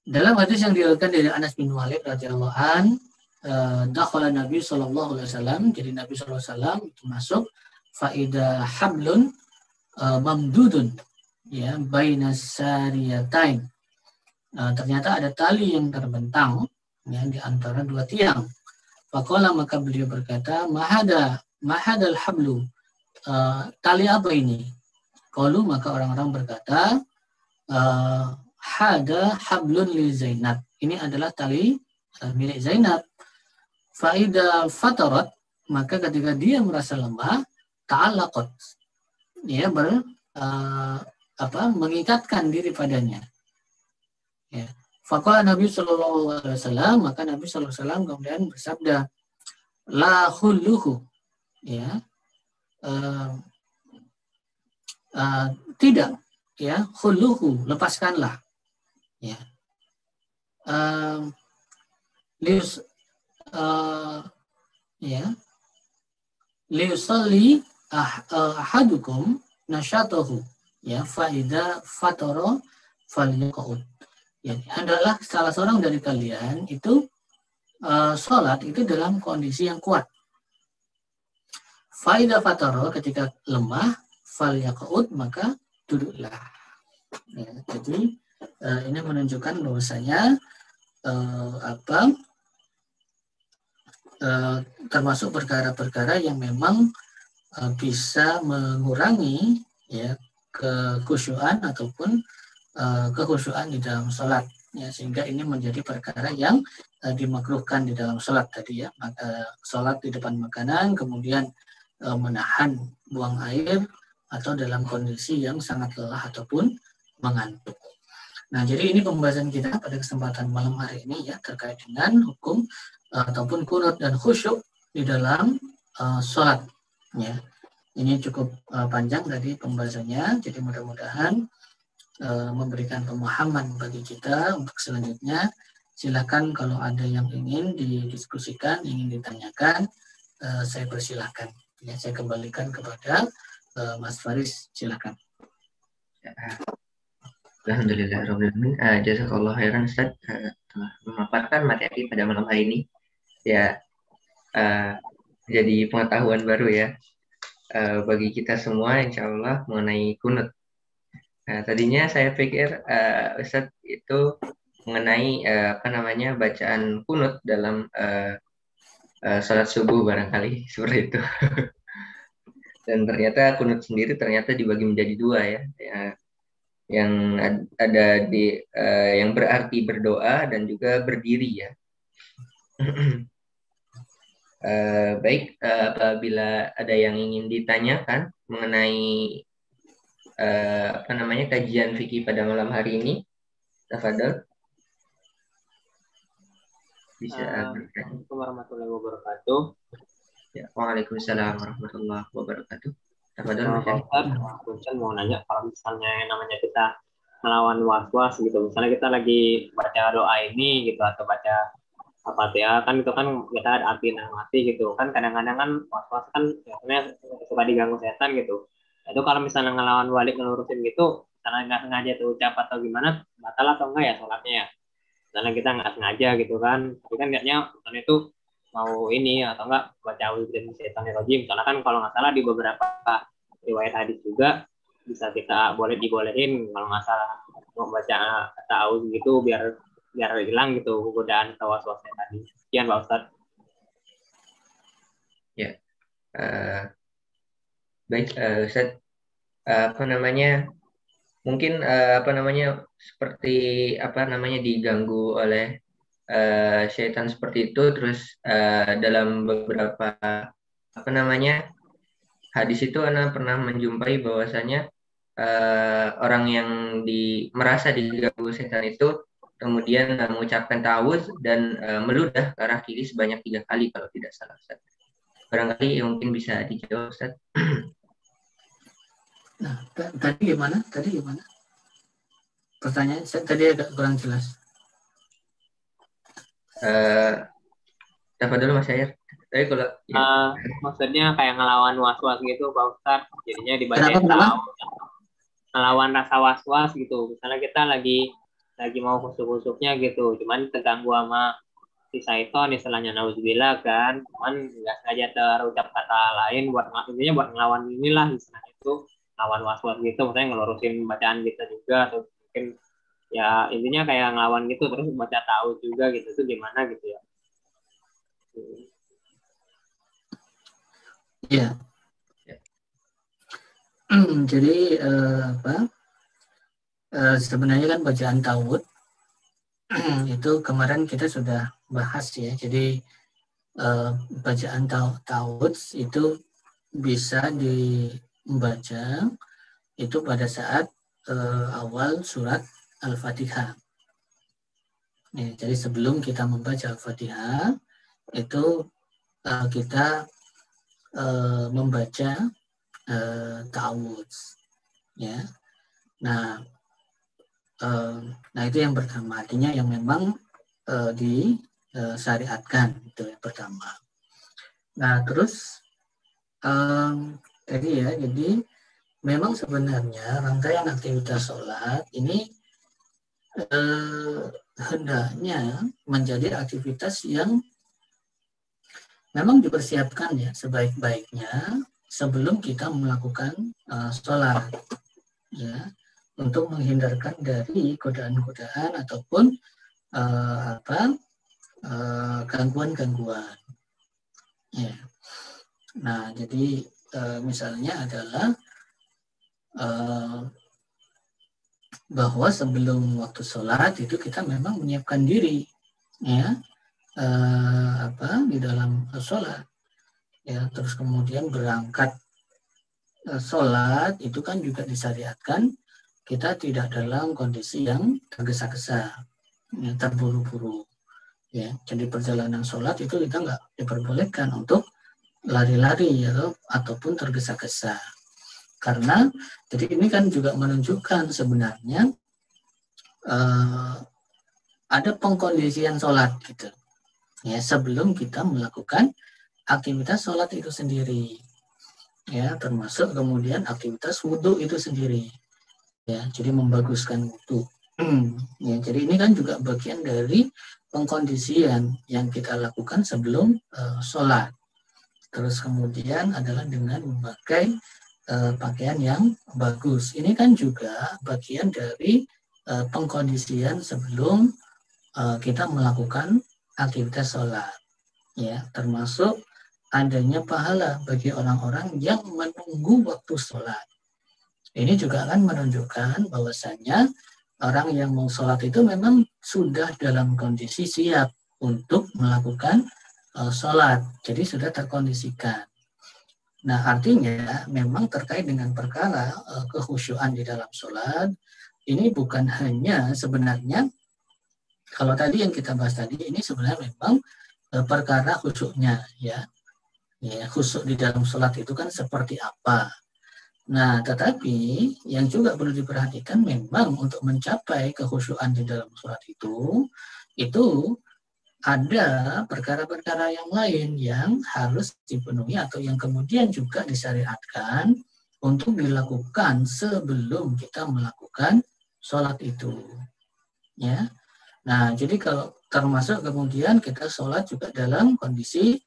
Dalam hadis yang diriwayatkan dari Anas bin Malik radhiyallahu an, dakhala Nabi sallallahu alaihi wasallam, jadi Nabi sallallahu alaihi wasallam itu masuk, faida hablun mamdudun, ya, bainas sariyatain. Ternyata ada tali yang terbentang, ya, di antara dua tiang. Faqala, maka beliau berkata, mahadal hablu, tali apa ini? Qalu, maka orang-orang berkata, hada hablun li Zainab. Ini adalah tali milik Zainab. Faida fatarat, maka ketika dia merasa lemah, ta'allaqat, ya, mengikatkan diri padanya. Ya. Faqala Nabi sallallahu alaihi wasallam, maka Nabi sallallahu alaihi wasallam kemudian bersabda, la khulluhu, ya, tidak, ya, khulluhu, lepaskanlah, ya, ya, liusalli ahadukum nasyatahu, ya, faida fatara falyaqud. Ya, adalah salah seorang dari kalian itu sholat itu dalam kondisi yang kuat. Faida fatara, ketika lemah, falyaqud, maka duduklah. Ya, jadi ini menunjukkan bahwasanya termasuk perkara-perkara yang memang bisa mengurangi, ya, kekhusyuan ataupun kekhusyuan di dalam sholat, ya, sehingga ini menjadi perkara yang dimakruhkan di dalam sholat tadi, ya. Maka sholat di depan makanan, kemudian menahan buang air, atau dalam kondisi yang sangat lelah ataupun mengantuk. Nah, jadi ini pembahasan kita pada kesempatan malam hari ini, ya, terkait dengan hukum ataupun qunut dan khusyuk di dalam sholat, ya. Ini cukup panjang tadi pembahasannya, jadi mudah-mudahan memberikan pemahaman bagi kita untuk selanjutnya. Silakan kalau ada yang ingin didiskusikan, ingin ditanyakan, saya persilahkan. Ya, saya kembalikan kepada Mas Faris, silakan. Alhamdulillahirrahmanirrahim. Jazakallah khairan Ustaz telah memaparkan materi pada malam hari ini. Ya, jadi pengetahuan baru, ya, bagi kita semua insya Allah mengenai kunut. Nah, tadinya saya pikir Ustaz itu mengenai bacaan kunut dalam salat subuh barangkali seperti itu. Dan ternyata kunut sendiri ternyata dibagi menjadi dua, ya. Yang ada di yang berarti berdoa dan juga berdiri, ya. Baik, apabila ada yang ingin ditanyakan mengenai kajian fikih pada malam hari ini, tafadhol. Bisa. Assalamualaikum warahmatullahi wabarakatuh. Ya, waalaikumsalam warahmatullahi wabarakatuh. Tafadhol. Pak Ustaz, mau nanya, kalau misalnya namanya kita melawan was-was gitu, misalnya kita lagi baca doa ini gitu atau baca Al-Fatihah, kan itu kan kita ada arti mati gitu kan, kadang-kadang kan was-was kan biasanya suka diganggu setan gitu. Itu kalau misalnya ngelawan balik ngelurusin gitu, misalnya nggak sengaja tuh ucap atau gimana, batal atau enggak ya sholatnya ya? Misalnya kita nggak sengaja gitu kan, tapi kan niatnya misalnya itu mau ini atau enggak baca auzubillahi minasyaitonirrajim. Misalnya kan kalau nggak salah di beberapa riwayat hadis juga bisa kita dibolehin kalau nggak salah mau baca kata auzu gitu biar hilang gitu godaan atau was-wasnya tadi. Sekian Pak Ustadz. Ya. Baik, Ustaz, mungkin seperti diganggu oleh syaitan seperti itu, terus dalam beberapa hadis itu Ana pernah menjumpai bahwasanya orang yang merasa diganggu setan itu kemudian mengucapkan ta'awudz dan meludah ke arah kiri sebanyak 3 kali kalau tidak salah, Ustaz. Barangkali mungkin bisa dijawab, Ustaz. Nah, tadi gimana? Pertanyaan tadi agak kurang jelas. Apa dulu Mas Ayer? Tapi kalau Maksudnya kayak ngelawan was-was gitu Pak Ustadz, jadinya dibacain Kenapa? tahu, ngelawan rasa was-was gitu. Misalnya kita lagi mau khusuk-khusuknya gitu, cuman terganggu sama si Saiton, istilahnya nauzubillah kan, cuman nggak sengaja terucap kata lain buat intinya buat ngelawan inilah istilahnya itu, ngelawan was-was gitu, maksudnya ngelurusin bacaan kita juga, atau mungkin ya intinya kayak ngelawan gitu terus baca tahu juga gitu, itu gimana gitu ya. Iya. Jadi sebenarnya kan bacaan ta'awudz itu kemarin kita sudah bahas ya. Jadi bacaan ta'awudz itu bisa dibaca itu pada saat awal surat Al-Fatihah. Ya, jadi sebelum kita membaca Al-Fatihah itu kita membaca ta'awudz. Ya. Nah itu yang pertama, artinya yang memang disyariatkan, itu yang pertama. Nah terus jadi memang sebenarnya rangkaian aktivitas sholat ini hendaknya menjadi aktivitas yang memang dipersiapkan ya sebaik-baiknya sebelum kita melakukan sholat, ya, untuk menghindarkan dari godaan-godaan ataupun gangguan-gangguan. Ya. Nah, jadi misalnya adalah bahwa sebelum waktu sholat itu kita memang menyiapkan diri, ya, di dalam sholat, ya, terus kemudian berangkat sholat itu kan juga disyariatkan kita tidak dalam kondisi yang tergesa-gesa, ya, terburu-buru, ya. Jadi perjalanan sholat itu kita nggak diperbolehkan untuk lari-lari ya, ataupun tergesa-gesa, karena jadi ini kan juga menunjukkan sebenarnya ada pengkondisian sholat gitu, ya, sebelum kita melakukan aktivitas sholat itu sendiri, ya, termasuk kemudian aktivitas wudhu itu sendiri. Ya, jadi membaguskan wudhu. Ya, jadi ini kan juga bagian dari pengkondisian yang kita lakukan sebelum sholat. Terus kemudian adalah dengan memakai pakaian yang bagus. Ini kan juga bagian dari pengkondisian sebelum kita melakukan aktivitas sholat. Ya, termasuk adanya pahala bagi orang-orang yang menunggu waktu sholat. Ini juga akan menunjukkan bahwasannya orang yang mau sholat itu memang sudah dalam kondisi siap untuk melakukan sholat. Jadi sudah terkondisikan. Nah, artinya memang terkait dengan perkara kekhusyuan di dalam sholat, ini bukan hanya sebenarnya, kalau tadi yang kita bahas tadi, ini sebenarnya memang perkara khusyuknya, ya. Ya, khusyuk di dalam sholat itu kan seperti apa. Nah, tetapi yang juga perlu diperhatikan memang untuk mencapai kekhusyuan di dalam sholat itu ada perkara-perkara yang lain yang harus dipenuhi atau yang kemudian juga disyariatkan untuk dilakukan sebelum kita melakukan sholat itu. Ya. Nah, jadi kalau termasuk kemudian kita sholat juga dalam kondisi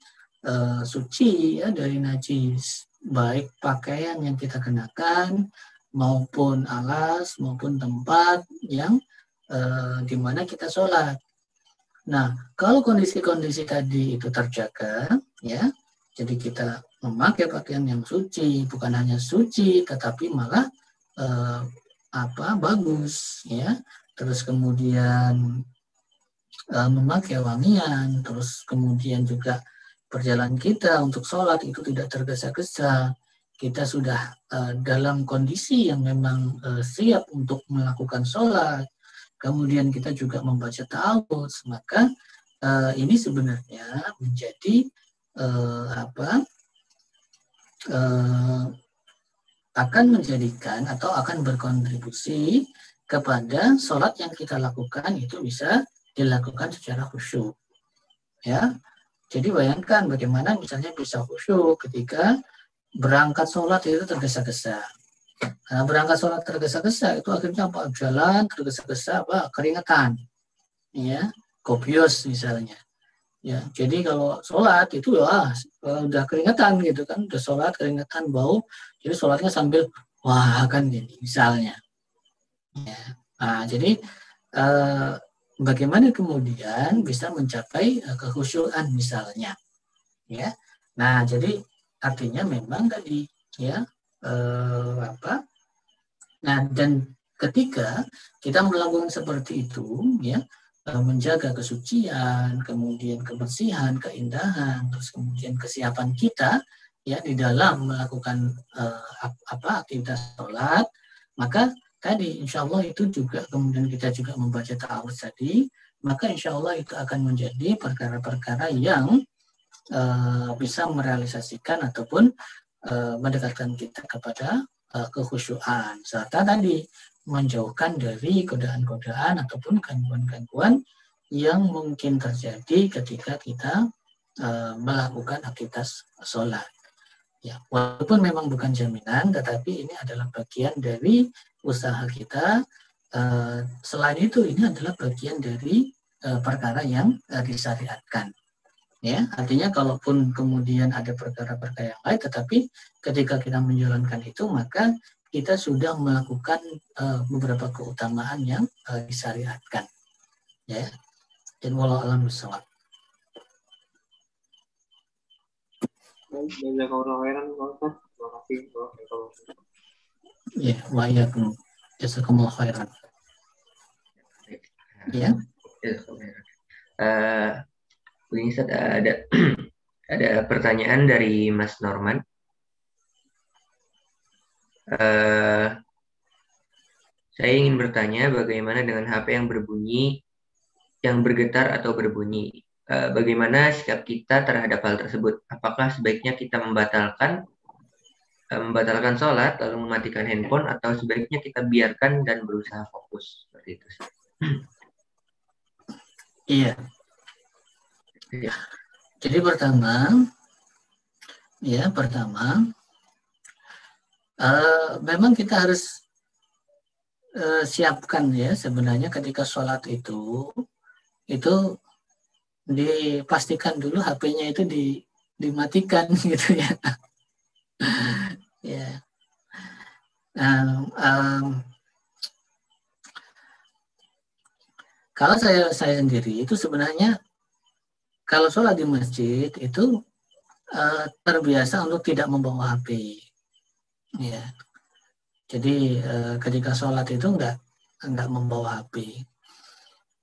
suci, ya, dari najis, baik pakaian yang kita kenakan maupun alas maupun tempat yang di mana kita sholat. Nah, kalau kondisi-kondisi tadi itu terjaga, ya, jadi kita memakai pakaian yang suci, bukan hanya suci tetapi malah bagus, ya. Terus kemudian memakai wangian, terus kemudian juga perjalanan kita untuk sholat itu tidak tergesa-gesa. Kita sudah dalam kondisi yang memang siap untuk melakukan sholat. Kemudian kita juga membaca ta'awudz, maka ini sebenarnya menjadi akan menjadikan atau akan berkontribusi kepada sholat yang kita lakukan itu bisa dilakukan secara khusyuk. Ya, jadi bayangkan bagaimana misalnya bisa khusyuk ketika berangkat sholat itu tergesa-gesa. Nah, berangkat sholat tergesa-gesa itu akhirnya apa? Jalan tergesa-gesa, apa? Keringetan, ya, kopius misalnya. Ya, jadi kalau sholat itu ya udah keringetan gitu kan, udah sholat keringetan bau, jadi sholatnya sambil wah kan gini misalnya. Ya. Nah, jadi bagaimana kemudian bisa mencapai kekhusyuan misalnya, ya. Nah, jadi artinya memang tadi ya apa? Nah, dan ketika kita melakukan seperti itu, ya, menjaga kesucian, kemudian kebersihan, keindahan, terus kemudian kesiapan kita ya di dalam melakukan aktivitas sholat, maka tadi insya Allah itu juga kemudian kita juga membaca ta'awudz tadi, maka insya Allah itu akan menjadi perkara-perkara yang bisa merealisasikan ataupun mendekatkan kita kepada kekhusyuan, serta tadi menjauhkan dari godaan-godaan ataupun gangguan-gangguan yang mungkin terjadi ketika kita melakukan aktivitas sholat. Ya, walaupun memang bukan jaminan, tetapi ini adalah bagian dari usaha kita. Selain itu, ini adalah bagian dari perkara yang disyariatkan. Ya, artinya kalaupun kemudian ada perkara-perkara yang lain, tetapi ketika kita menjalankan itu, maka kita sudah melakukan beberapa keutamaan yang disyariatkan. Ya, dan wallahu a'lam bishawab. Ya, wa iyyakum. Jazakumullah khairan. Ya. Ini ada pertanyaan dari Mas Norman. Saya ingin bertanya bagaimana dengan HP yang berbunyi, yang bergetar atau berbunyi. Bagaimana sikap kita terhadap hal tersebut? Apakah sebaiknya kita membatalkan sholat lalu mematikan handphone, atau sebaiknya kita biarkan dan berusaha fokus seperti itu? Iya. Ya. Jadi pertama, memang kita harus siapkan ya sebenarnya ketika sholat itu dipastikan dulu HP-nya itu dimatikan gitu ya. Ya. Kalau saya sendiri itu sebenarnya kalau sholat di masjid itu terbiasa untuk tidak membawa HP. Ya. Jadi ketika sholat itu enggak membawa HP.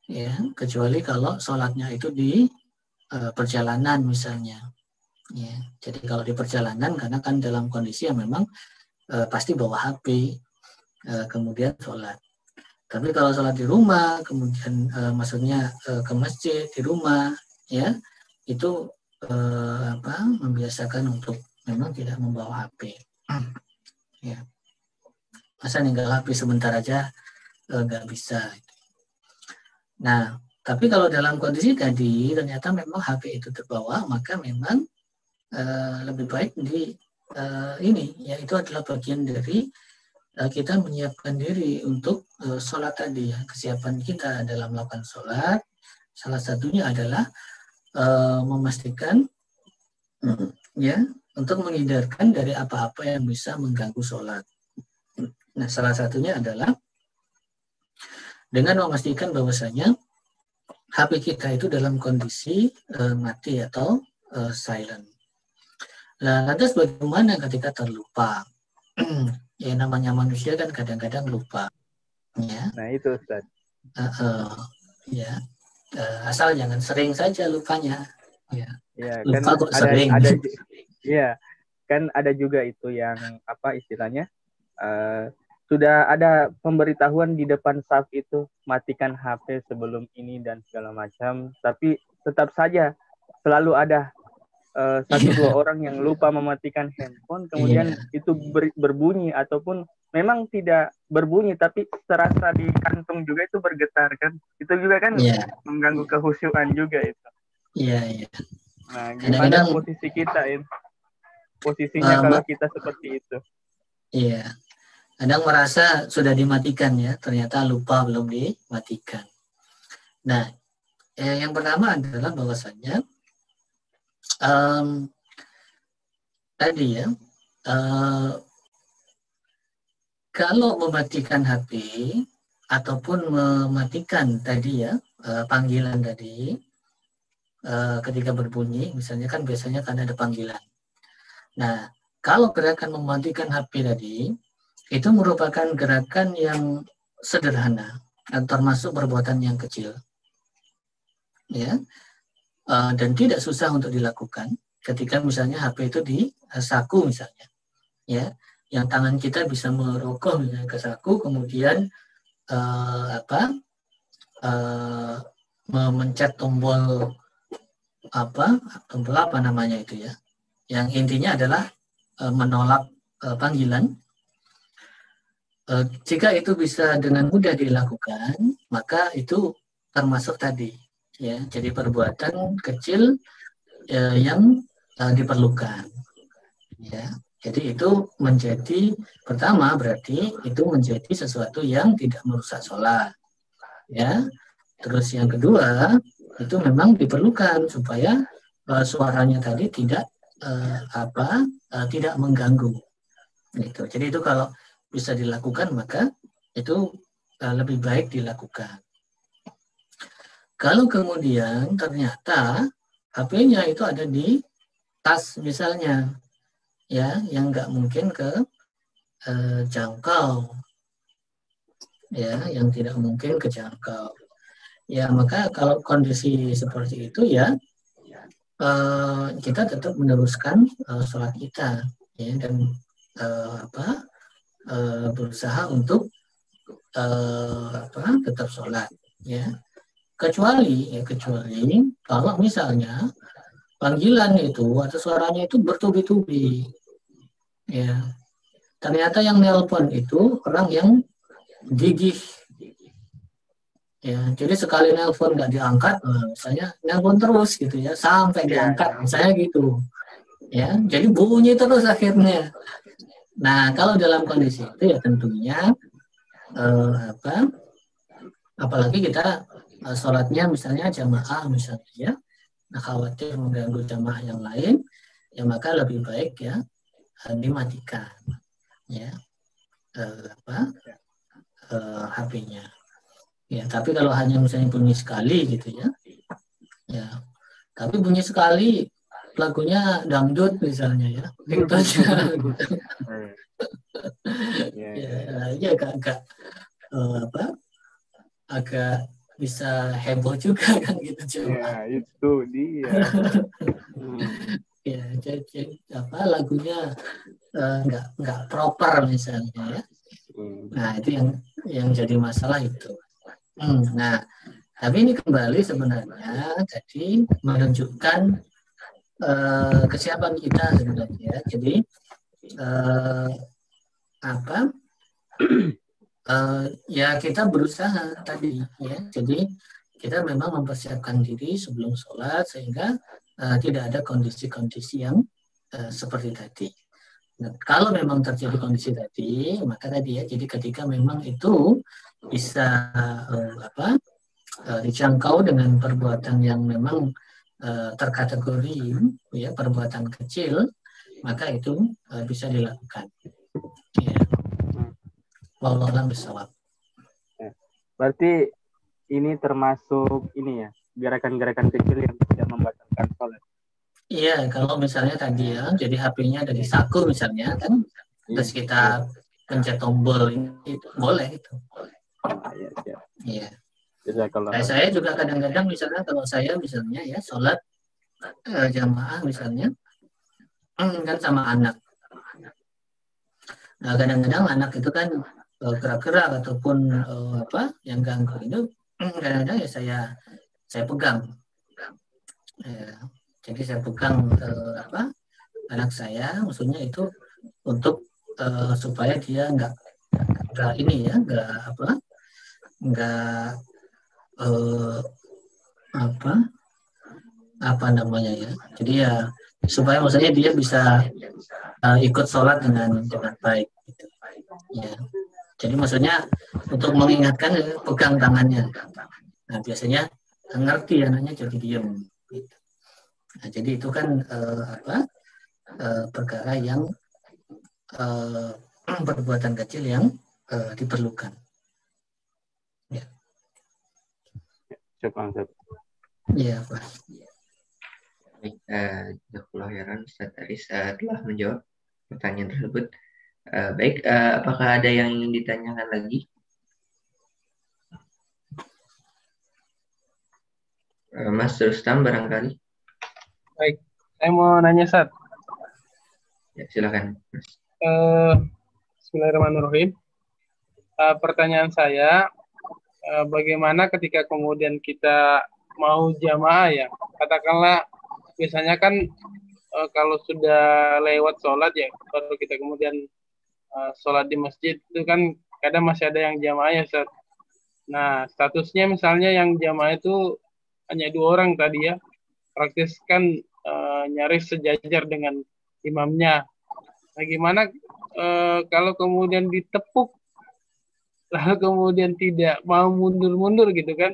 Ya, kecuali kalau sholatnya itu di perjalanan misalnya. Ya, jadi kalau di perjalanan karena kan dalam kondisi yang memang pasti bawa HP, kemudian sholat. Tapi kalau sholat di rumah, kemudian maksudnya ke masjid di rumah, ya itu membiasakan untuk memang tidak membawa HP. Ya, masa ninggal HP sebentar aja nggak bisa. Nah, tapi kalau dalam kondisi tadi ternyata memang HP itu terbawa, maka memang lebih baik itu adalah bagian dari kita menyiapkan diri untuk sholat tadi. Kesiapan kita dalam melakukan sholat, salah satunya adalah memastikan ya untuk menghindarkan dari apa-apa yang bisa mengganggu sholat. Nah, salah satunya adalah dengan memastikan bahwasanya HP kita itu dalam kondisi mati atau silent. Nah, lantas bagaimana ketika terlupa? Ya namanya manusia kan kadang-kadang lupa. Ya. Nah itu Ustaz. Ya. Asal jangan sering saja lupanya. Ya. Ya lupa kan kok sering. Iya kan ada juga itu yang istilahnya sudah ada pemberitahuan di depan saf itu matikan HP sebelum ini dan segala macam, tapi tetap saja selalu ada satu dua orang yang lupa mematikan handphone, kemudian itu berbunyi ataupun memang tidak berbunyi tapi terasa di kantung juga itu bergetar kan, itu juga kan mengganggu kehusyuan juga itu. Nah, gimana posisi kita ini? Posisinya kalau kita seperti itu? Iya, kadang merasa sudah dimatikan ya, ternyata lupa belum dimatikan. Nah, yang pertama adalah bahwasannya tadi ya, kalau mematikan HP ataupun mematikan tadi ya panggilan tadi ketika berbunyi, misalnya kan biasanya kan ada panggilan. Nah, kalau gerakan mematikan HP tadi itu merupakan gerakan yang sederhana dan termasuk perbuatan yang kecil, ya, dan tidak susah untuk dilakukan. Ketika misalnya HP itu di saku misalnya, ya. Yang tangan kita bisa merogoh misalnya ke saku, kemudian memencet tombol apa namanya itu ya, yang intinya adalah menolak panggilan. Jika itu bisa dengan mudah dilakukan, maka itu termasuk tadi ya, jadi perbuatan kecil yang diperlukan ya. Jadi itu menjadi pertama, berarti itu menjadi sesuatu yang tidak merusak sholat, ya. Terus yang kedua itu memang diperlukan supaya suaranya tadi tidak tidak mengganggu. Gitu. Jadi itu kalau bisa dilakukan maka itu lebih baik dilakukan. Kalau kemudian ternyata HP-nya itu ada di tas misalnya, ya, yang nggak mungkin jangkau, ya, yang tidak mungkin kejangkau, ya, maka kalau kondisi seperti itu ya kita tetap meneruskan sholat kita, ya, dan berusaha untuk tetap sholat, ya, kecuali kalau misalnya panggilan itu atau suaranya itu bertubi-tubi, ya, ternyata yang nelpon itu orang yang gigih, ya, jadi sekali nelpon nggak diangkat, misalnya nelpon terus gitu ya sampai diangkat, misalnya gitu, ya, jadi bunyi terus akhirnya. Nah, kalau dalam kondisi itu ya tentunya apalagi kita sholatnya misalnya jamaah misalnya, ya, nah, khawatir mengganggu jamaah yang lain, ya, maka lebih baik ya dimatikan, ya, HP-nya, ya. Tapi kalau hanya misalnya bunyi sekali gitu ya, ya, tapi bunyi sekali lagunya dangdut misalnya, ya, itu aja, gitu. Ya, agak bisa heboh juga kan gitu, coba. Ya, itu dia. Ya, jadi lagunya nggak proper misalnya, ya. Nah, itu yang jadi masalah itu. Nah, tapi ini kembali sebenarnya jadi menunjukkan kesiapan kita sebenarnya. Jadi ya kita berusaha tadi, ya. Jadi kita memang mempersiapkan diri sebelum sholat sehingga tidak ada kondisi-kondisi yang seperti tadi. Nah, kalau memang terjadi kondisi tadi, maka tadi ya, jadi ketika memang itu bisa dijangkau dengan perbuatan yang memang terkategori ya perbuatan kecil, maka itu bisa dilakukan. Ya. Wallahu a'lam bishawab. Berarti ini termasuk ini ya, gerakan-gerakan kecil yang tidak membatalkan sholat. Iya, kalau misalnya tadi ya, jadi HP-nya ada di saku misalnya kan, terus kita pencet tombol itu boleh itu. Iya. Saya juga kadang-kadang misalnya kalau saya misalnya ya sholat jamaah misalnya kan sama anak. Nah, kadang-kadang anak itu kan gerak-gerak ataupun yang ganggu itu kadang-kadang ya saya pegang. Jadi saya pegang anak saya, maksudnya itu untuk supaya dia nggak ini ya, nggak apa namanya ya. Jadi ya supaya maksudnya dia bisa ikut sholat dengan baik gitu. Ya. Jadi maksudnya untuk mengingatkan pegang tangannya. Nah biasanya ngerti anaknya jadi diam. Gitu. Nah jadi itu kan perkara yang perbuatan kecil yang diperlukan. Ya. Ya Pak. Baik, jazakallahu khairan Ustaz Aris telah menjawab pertanyaan tersebut. Baik, apakah ada yang ingin ditanyakan lagi? Mas Rustam barangkali. Baik, saya mau nanya Ustaz. Ya, silakan. Bismillahirrahmanirrahim. Pertanyaan saya, bagaimana ketika kemudian kita mau jamaah ya, katakanlah biasanya kan kalau sudah lewat sholat ya, kalau kita kemudian sholat di masjid itu kan kadang masih ada yang jamaah ya Ustaz. Nah statusnya misalnya yang jamaah itu hanya 2 orang tadi ya, praktis kan nyaris sejajar dengan imamnya. Nah gimana kalau kemudian ditepuk lalu kemudian tidak mau mundur-mundur gitu kan,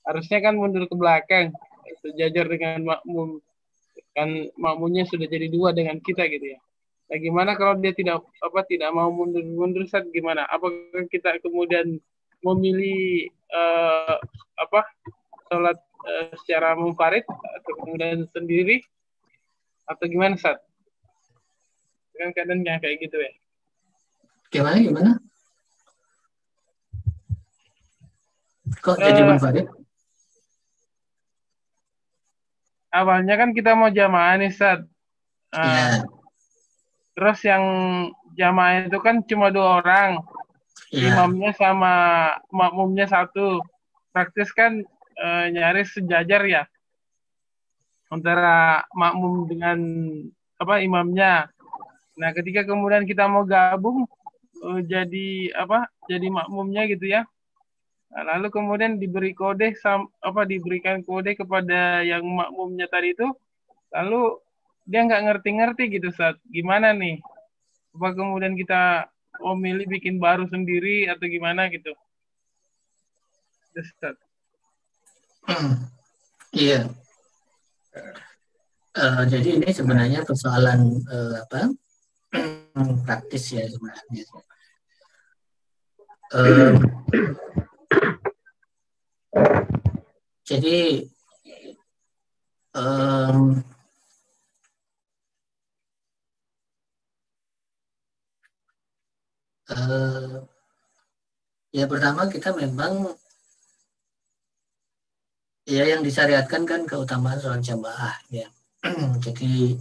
harusnya kan mundur ke belakang sejajar dengan makmum, kan makmumnya sudah jadi 2 dengan kita gitu ya. Nah gimana kalau dia tidak mau mundur-mundur saat gimana? Apakah kita kemudian memilih sholat secara munfarid atau kemudian sendiri atau gimana saat? Kan keadaannya kayak gitu ya. Gimana? Kok jadi munfarid? Awalnya kan kita mau jamaah nih, Ustaz. Terus yang jamaah itu kan cuma 2 orang. Imamnya sama makmumnya 1. Praktis kan nyaris sejajar ya. Antara makmum dengan imamnya. Nah, ketika kemudian kita mau gabung jadi makmumnya gitu ya. Nah, lalu kemudian diberikan kode kepada yang makmumnya tadi itu, lalu dia nggak ngerti-ngerti gitu Ustaz. Gimana nih? Apa kemudian kita memilih bikin baru sendiri atau gimana gitu? Ustaz. Iya. Jadi ini sebenarnya persoalan praktis ya sebenarnya. Jadi ya pertama kita memang ya yang disyariatkan kan keutamaan sholat jamaah ya. Jadi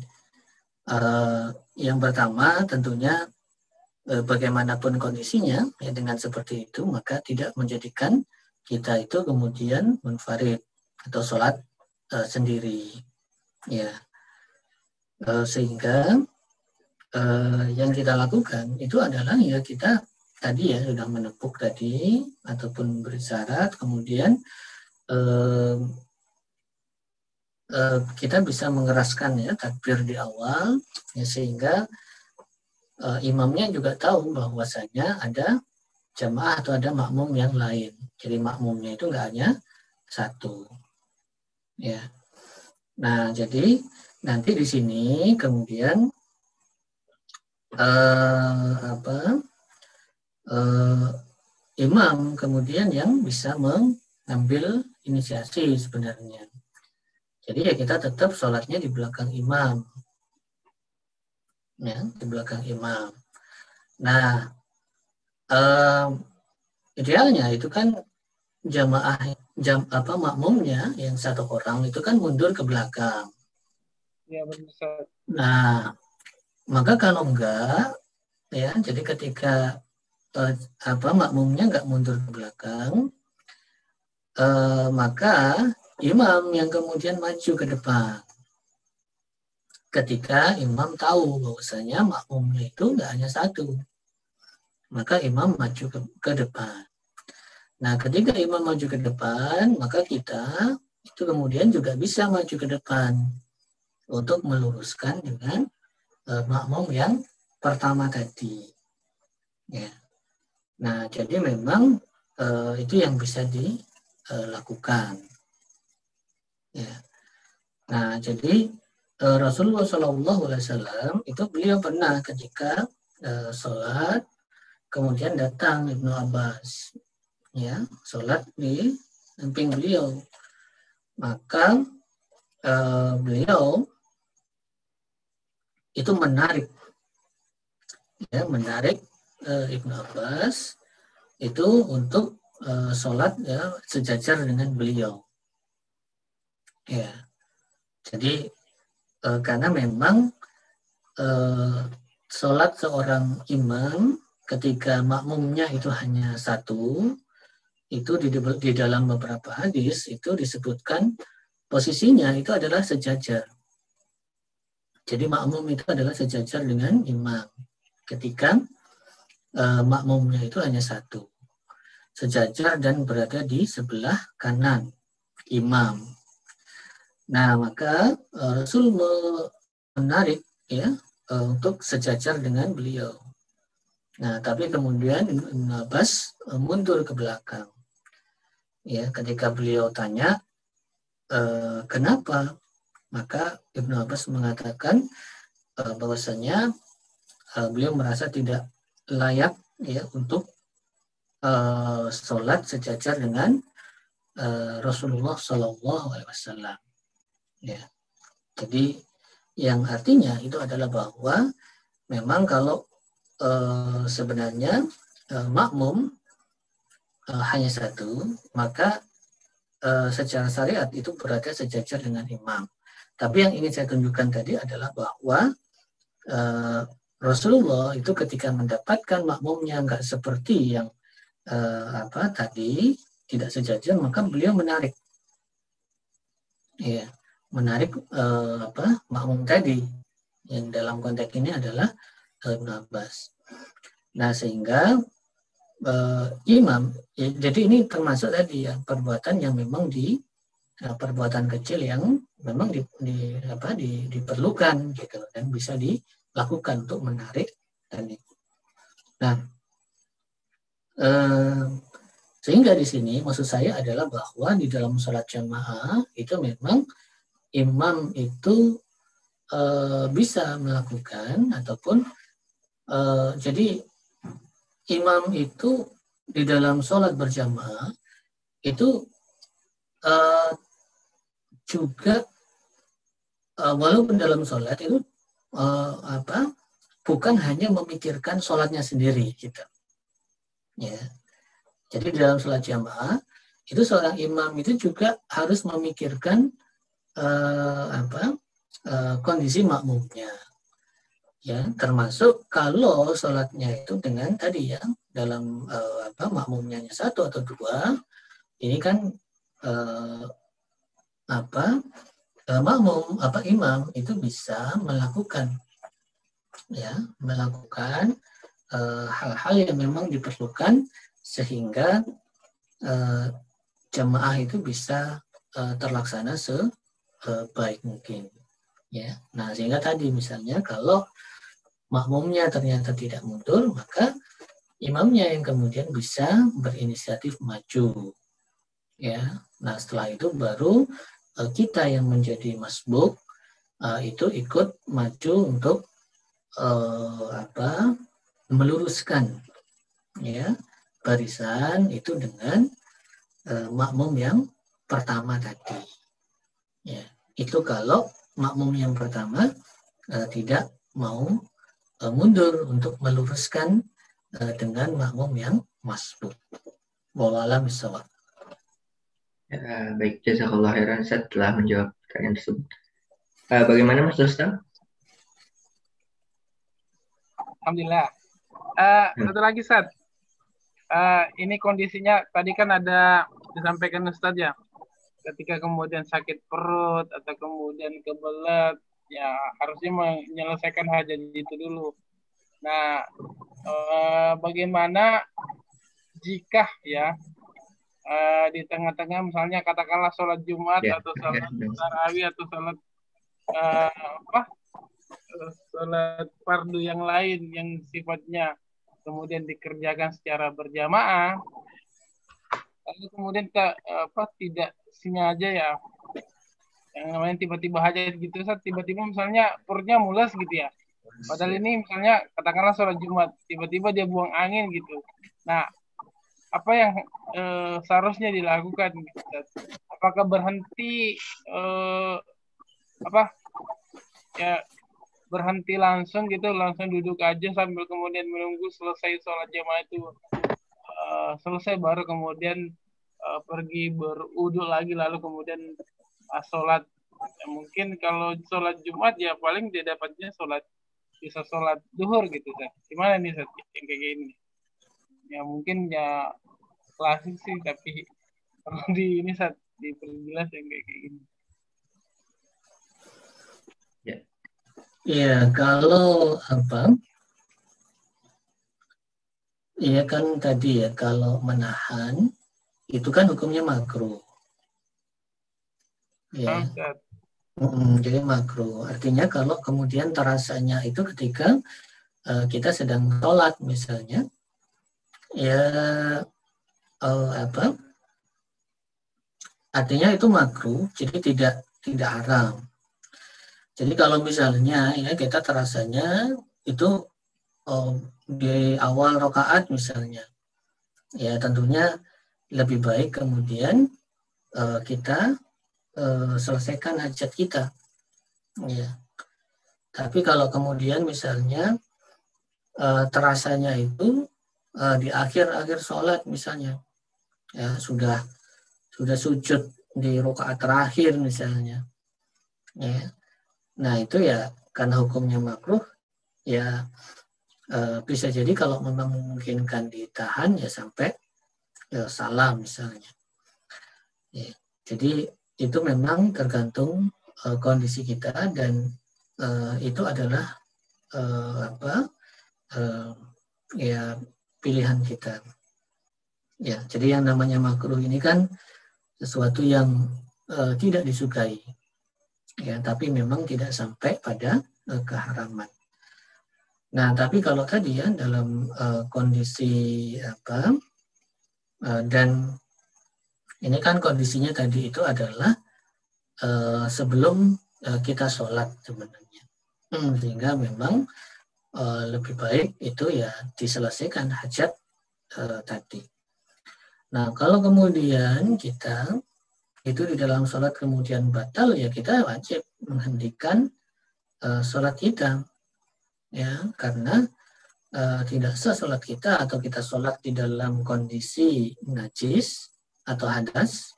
yang pertama tentunya bagaimanapun kondisinya ya dengan seperti itu maka tidak menjadikan kita itu kemudian munfarid atau sholat sendiri ya, sehingga yang kita lakukan itu adalah ya kita tadi ya sudah menepuk tadi ataupun berisyarat, kemudian kita bisa mengeraskan ya takbir di awal ya, sehingga imamnya juga tahu bahwasanya ada jamaah atau ada makmum yang lain. Jadi makmumnya itu enggak hanya 1. Ya. Nah, jadi nanti di sini kemudian imam kemudian yang bisa mengambil inisiasi sebenarnya. Jadi ya kita tetap sholatnya di belakang imam. Ya, di belakang imam. Nah, idealnya itu kan makmumnya yang 1 orang itu kan mundur ke belakang. Ya, benar. Nah, maka kalau enggak ya, jadi ketika makmumnya enggak mundur ke belakang, maka imam yang kemudian maju ke depan. ketika imam tahu bahwasanya makmumnya itu nggak hanya satu, maka imam maju ke depan. Nah, ketika imam maju ke depan, maka kita itu kemudian juga bisa maju ke depan untuk meluruskan dengan makmum yang pertama tadi. Ya. Nah, jadi memang itu yang bisa dilakukan. Ya. Nah, jadi Rasulullah SAW itu beliau pernah ketika sholat, kemudian datang Ibnu Abbas, ya, sholat di samping beliau. Maka beliau itu menarik Ibnu Abbas itu untuk sholat ya sejajar dengan beliau. Ya, jadi karena memang sholat seorang imam ketika makmumnya itu hanya satu, itu di dalam beberapa hadis itu disebutkan posisinya itu adalah sejajar. Jadi makmum itu adalah sejajar dengan imam ketika makmumnya itu hanya satu, sejajar dan berada di sebelah kanan imam. Nah, maka Rasul menarik ya untuk sejajar dengan beliau. Nah, tapi kemudian Ibnu Abbas mundur ke belakang. Ya, ketika beliau tanya kenapa, maka Ibnu Abbas mengatakan bahwasanya beliau merasa tidak layak ya untuk sholat sejajar dengan Rasulullah SAW. Ya, jadi yang artinya itu adalah bahwa memang kalau sebenarnya makmum hanya satu, maka secara syariat itu berada sejajar dengan imam. Tapi yang ingin saya tunjukkan tadi adalah bahwa Rasulullah itu ketika mendapatkan makmumnya nggak seperti yang tadi tidak sejajar, maka beliau menarik, ya, menarik makmum tadi yang dalam konteks ini adalah Ibnu Abbas. Nah, sehingga imam, ya, jadi ini termasuk tadi ya perbuatan yang memang perbuatan kecil yang memang diperlukan gitu dan bisa dilakukan untuk menarik tadi. Nah, sehingga di sini maksud saya adalah bahwa di dalam sholat jamaah itu memang imam itu bisa melakukan ataupun jadi imam itu di dalam sholat berjamaah itu juga walaupun dalam sholat itu bukan hanya memikirkan sholatnya sendiri gitu. Ya. Jadi di dalam sholat jamaah itu seorang imam itu juga harus memikirkan kondisi makmumnya, ya, termasuk kalau sholatnya itu dengan tadi ya dalam makmumnya hanya satu atau dua, ini kan imam itu bisa melakukan hal-hal yang memang diperlukan sehingga jamaah itu bisa terlaksana sebaik mungkin. Ya, nah sehingga tadi misalnya kalau makmumnya ternyata tidak mundur, maka imamnya yang kemudian bisa berinisiatif maju. Ya, nah setelah itu baru kita yang menjadi masbuk itu ikut maju untuk meluruskan ya barisan itu dengan makmum yang pertama tadi. Ya, itu kalau makmum yang pertama tidak mau mundur untuk meluruskan dengan makmum yang masbuk. Wallahu a'lam bishawab. Baik, jazakallah khairan setelah menjawab pertanyaan tersebut. Bagaimana Mas Dostam? Alhamdulillah. Satu lagi, Ustaz. Ini kondisinya tadi kan ada disampaikan Ustaz ya, ketika kemudian sakit perut atau kemudian kebelet ya harusnya menyelesaikan hajat itu dulu. Nah, bagaimana jika ya di tengah-tengah misalnya katakanlah sholat Jumat atau sholat tarawih atau sholat sholat fardu yang lain yang sifatnya kemudian dikerjakan secara berjamaah, lalu kemudian tidak sengaja ya, yang namanya tiba-tiba hajat gitu, tiba-tiba misalnya perutnya mules gitu ya, padahal ini misalnya katakanlah sholat Jumat, tiba-tiba dia buang angin gitu. Nah, apa yang seharusnya dilakukan? Apakah berhenti berhenti langsung gitu, langsung duduk aja sambil kemudian menunggu selesai sholat jamaah itu selesai, baru kemudian pergi berwudu lagi, lalu kemudian sholat. Ya, mungkin kalau sholat Jumat ya paling dia dapatnya bisa sholat duhur gitu, Seth. Gimana nih, Seth, yang kayak gini? Ya mungkin ya klasik sih, tapi perlu diperjelas yang kayak gini. Ya, kalau ya kan tadi ya, kalau menahan itu kan hukumnya makruh. Ya. Jadi makruh. Artinya kalau kemudian terasanya itu ketika kita sedang sholat misalnya, ya artinya itu makruh, jadi tidak haram. Jadi kalau misalnya ya kita terasanya itu di awal rakaat misalnya, ya tentunya lebih baik kemudian kita selesaikan hajat kita. Ya. Tapi kalau kemudian misalnya terasanya itu di akhir sholat misalnya, ya sudah sujud di rakaat terakhir misalnya, ya. Nah itu ya karena hukumnya makruh, ya bisa jadi kalau memang memungkinkan ditahan ya sampai salam misalnya. Ya, jadi itu memang tergantung kondisi kita, dan itu adalah ya pilihan kita. Ya, jadi yang namanya makruh ini kan sesuatu yang tidak disukai. Ya, tapi memang tidak sampai pada keharaman. Nah, tapi kalau tadi ya dalam kondisi dan ini kan kondisinya tadi itu adalah sebelum kita sholat sebenarnya, sehingga memang lebih baik itu ya diselesaikan hajat tadi. Nah, kalau kemudian kita itu di dalam sholat kemudian batal, ya kita wajib menghentikan sholat kita, ya, karena tidak sah sholat kita, atau kita sholat di dalam kondisi najis atau hadas,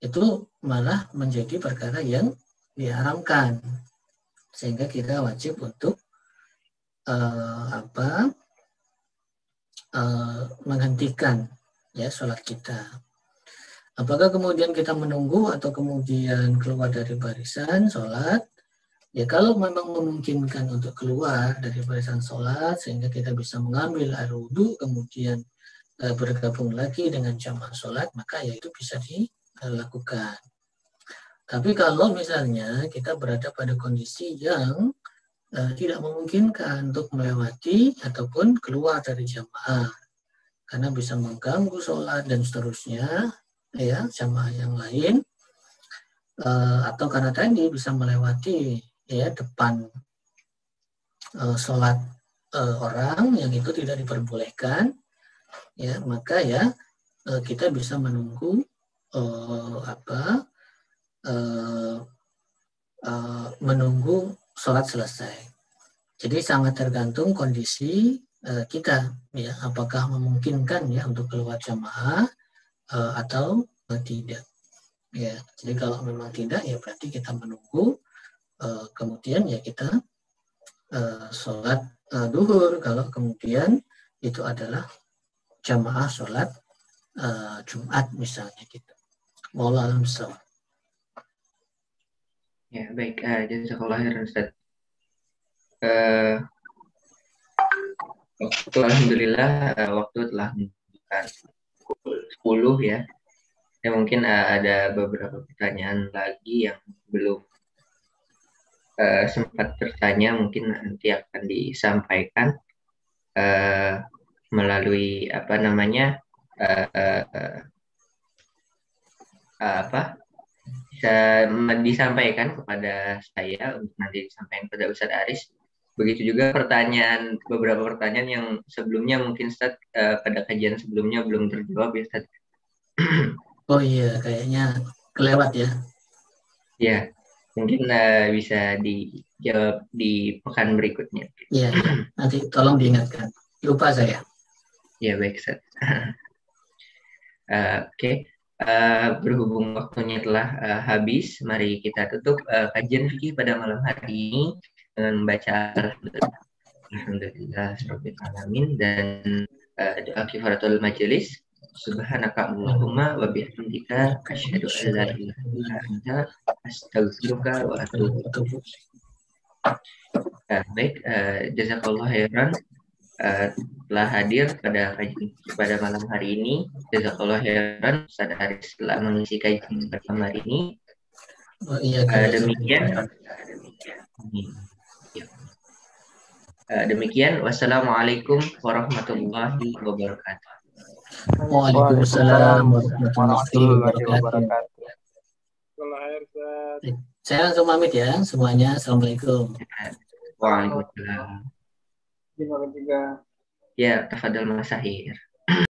itu malah menjadi perkara yang diharamkan, sehingga kita wajib untuk menghentikan ya sholat kita. Apakah kemudian kita menunggu atau kemudian keluar dari barisan sholat? Ya kalau memang memungkinkan untuk keluar dari barisan sholat sehingga kita bisa mengambil air wudhu, kemudian bergabung lagi dengan jamaah sholat, maka ya itu bisa dilakukan. Tapi kalau misalnya kita berada pada kondisi yang tidak memungkinkan untuk melewati ataupun keluar dari jamaah, karena bisa mengganggu sholat dan seterusnya, ya jamaah yang lain, atau karena tadi bisa melewati ya depan sholat orang yang itu tidak diperbolehkan, ya maka ya kita bisa menunggu menunggu sholat selesai. Jadi sangat tergantung kondisi kita, ya apakah memungkinkan ya untuk keluar jamaah atau tidak. Ya, jadi kalau memang tidak, ya berarti kita menunggu, kemudian ya kita sholat duhur kalau kemudian itu adalah jamaah sholat Jumat misalnya gitu. Wallahu a'lam bishawab. Ya, baik. Jazakallah khairan, Ustaz. Waktu alhamdulillah waktu telah menunjukkan pukul 10 ya. Ya mungkin ada beberapa pertanyaan lagi yang belum sempat bertanya, mungkin nanti akan disampaikan melalui apa namanya bisa disampaikan kepada saya untuk nanti disampaikan kepada Ustadz Aris. Begitu juga beberapa pertanyaan yang sebelumnya mungkin Ustadz pada kajian sebelumnya belum terjawab ya Ustadz. Oh iya, kayaknya kelewat ya. Ya, mungkin bisa dijawab di pekan berikutnya. Iya, nanti tolong diingatkan. Lupa saya. Ya, baik, Ustaz. Oke. Berhubung waktunya telah habis, mari kita tutup kajian fikih pada malam hari ini dengan membaca Alhamdulillah alamin dan doa kifaratul majelis. Subhanaka Allahumma wa bihamdika asyhadu an la ilaha illa anta astaghfiruka wa atubu ilaik. Baik, jazakallahu khairan telah hadir pada malam hari ini. Jazakallahu khairan Ustaz Aris telah mengisi kajian pada malam hari ini. Oh, iya, demikian. Wassalamualaikum warahmatullahi wabarakatuh. Waalaikumsalam warahmatullahi wabarakatuh. Saya langsung pamit ya semuanya. Assalamualaikum. Waalaikumsalam. Ya, tafadhal Mas Sahir.